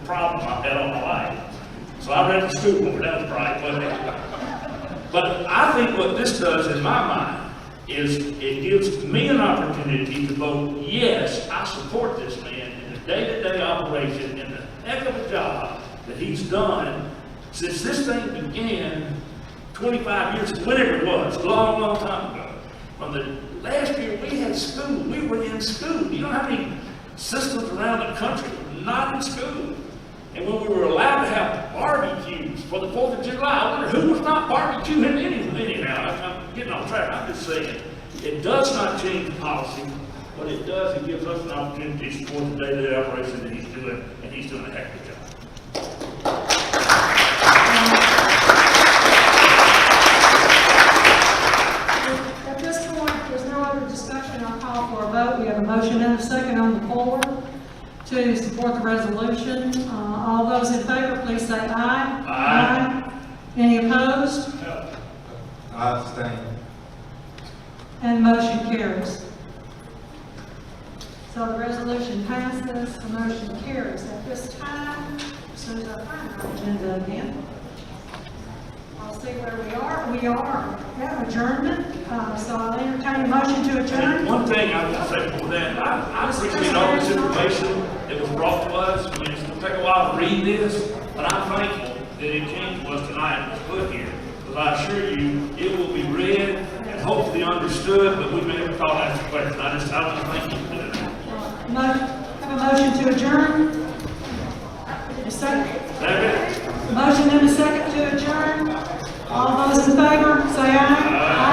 problem I've had all my life. So I read the school board. That was right, wasn't it? But I think what this does in my mind is it gives me an opportunity to vote, yes, I support this man in the day-to-day operation and the heck of a job that he's done since this thing began 25 years, whenever it was, a long, long time ago. From the last year we had school, we were in school. You know how many systems around the country were not in school? And when we were allowed to have barbecues for the 4th of July, I wonder who was not barbecuing anyhow. I'm getting off track. I'm just saying, it does not change policy. What it does, it gives us an opportunity to support the day-to-day operation that he's doing, and he's doing a heck of a job. At this point, if there's no other discussion, I'll call for a vote. We have a motion and a second on the floor to support the resolution. All those in favor, please say aye. Aye. Any opposed? No. I abstain. And motion carries. So the resolution passes, the motion carries. At this time, as soon as I find our agenda again, I'll see where we are. We are at adjournment, so I'll entertain a motion to adjourn. One thing I want to say before that, I appreciate all this information that was brought to us. I mean, it's going to take a while to read this, but I'm thankful that it came to us tonight and was put here. Because I assure you, it will be read and hopefully understood, but we may have called and asked a question. I want to thank you for that. Have a motion to adjourn. A second. Second. Motion and a second to adjourn. All those in favor, say aye. Aye.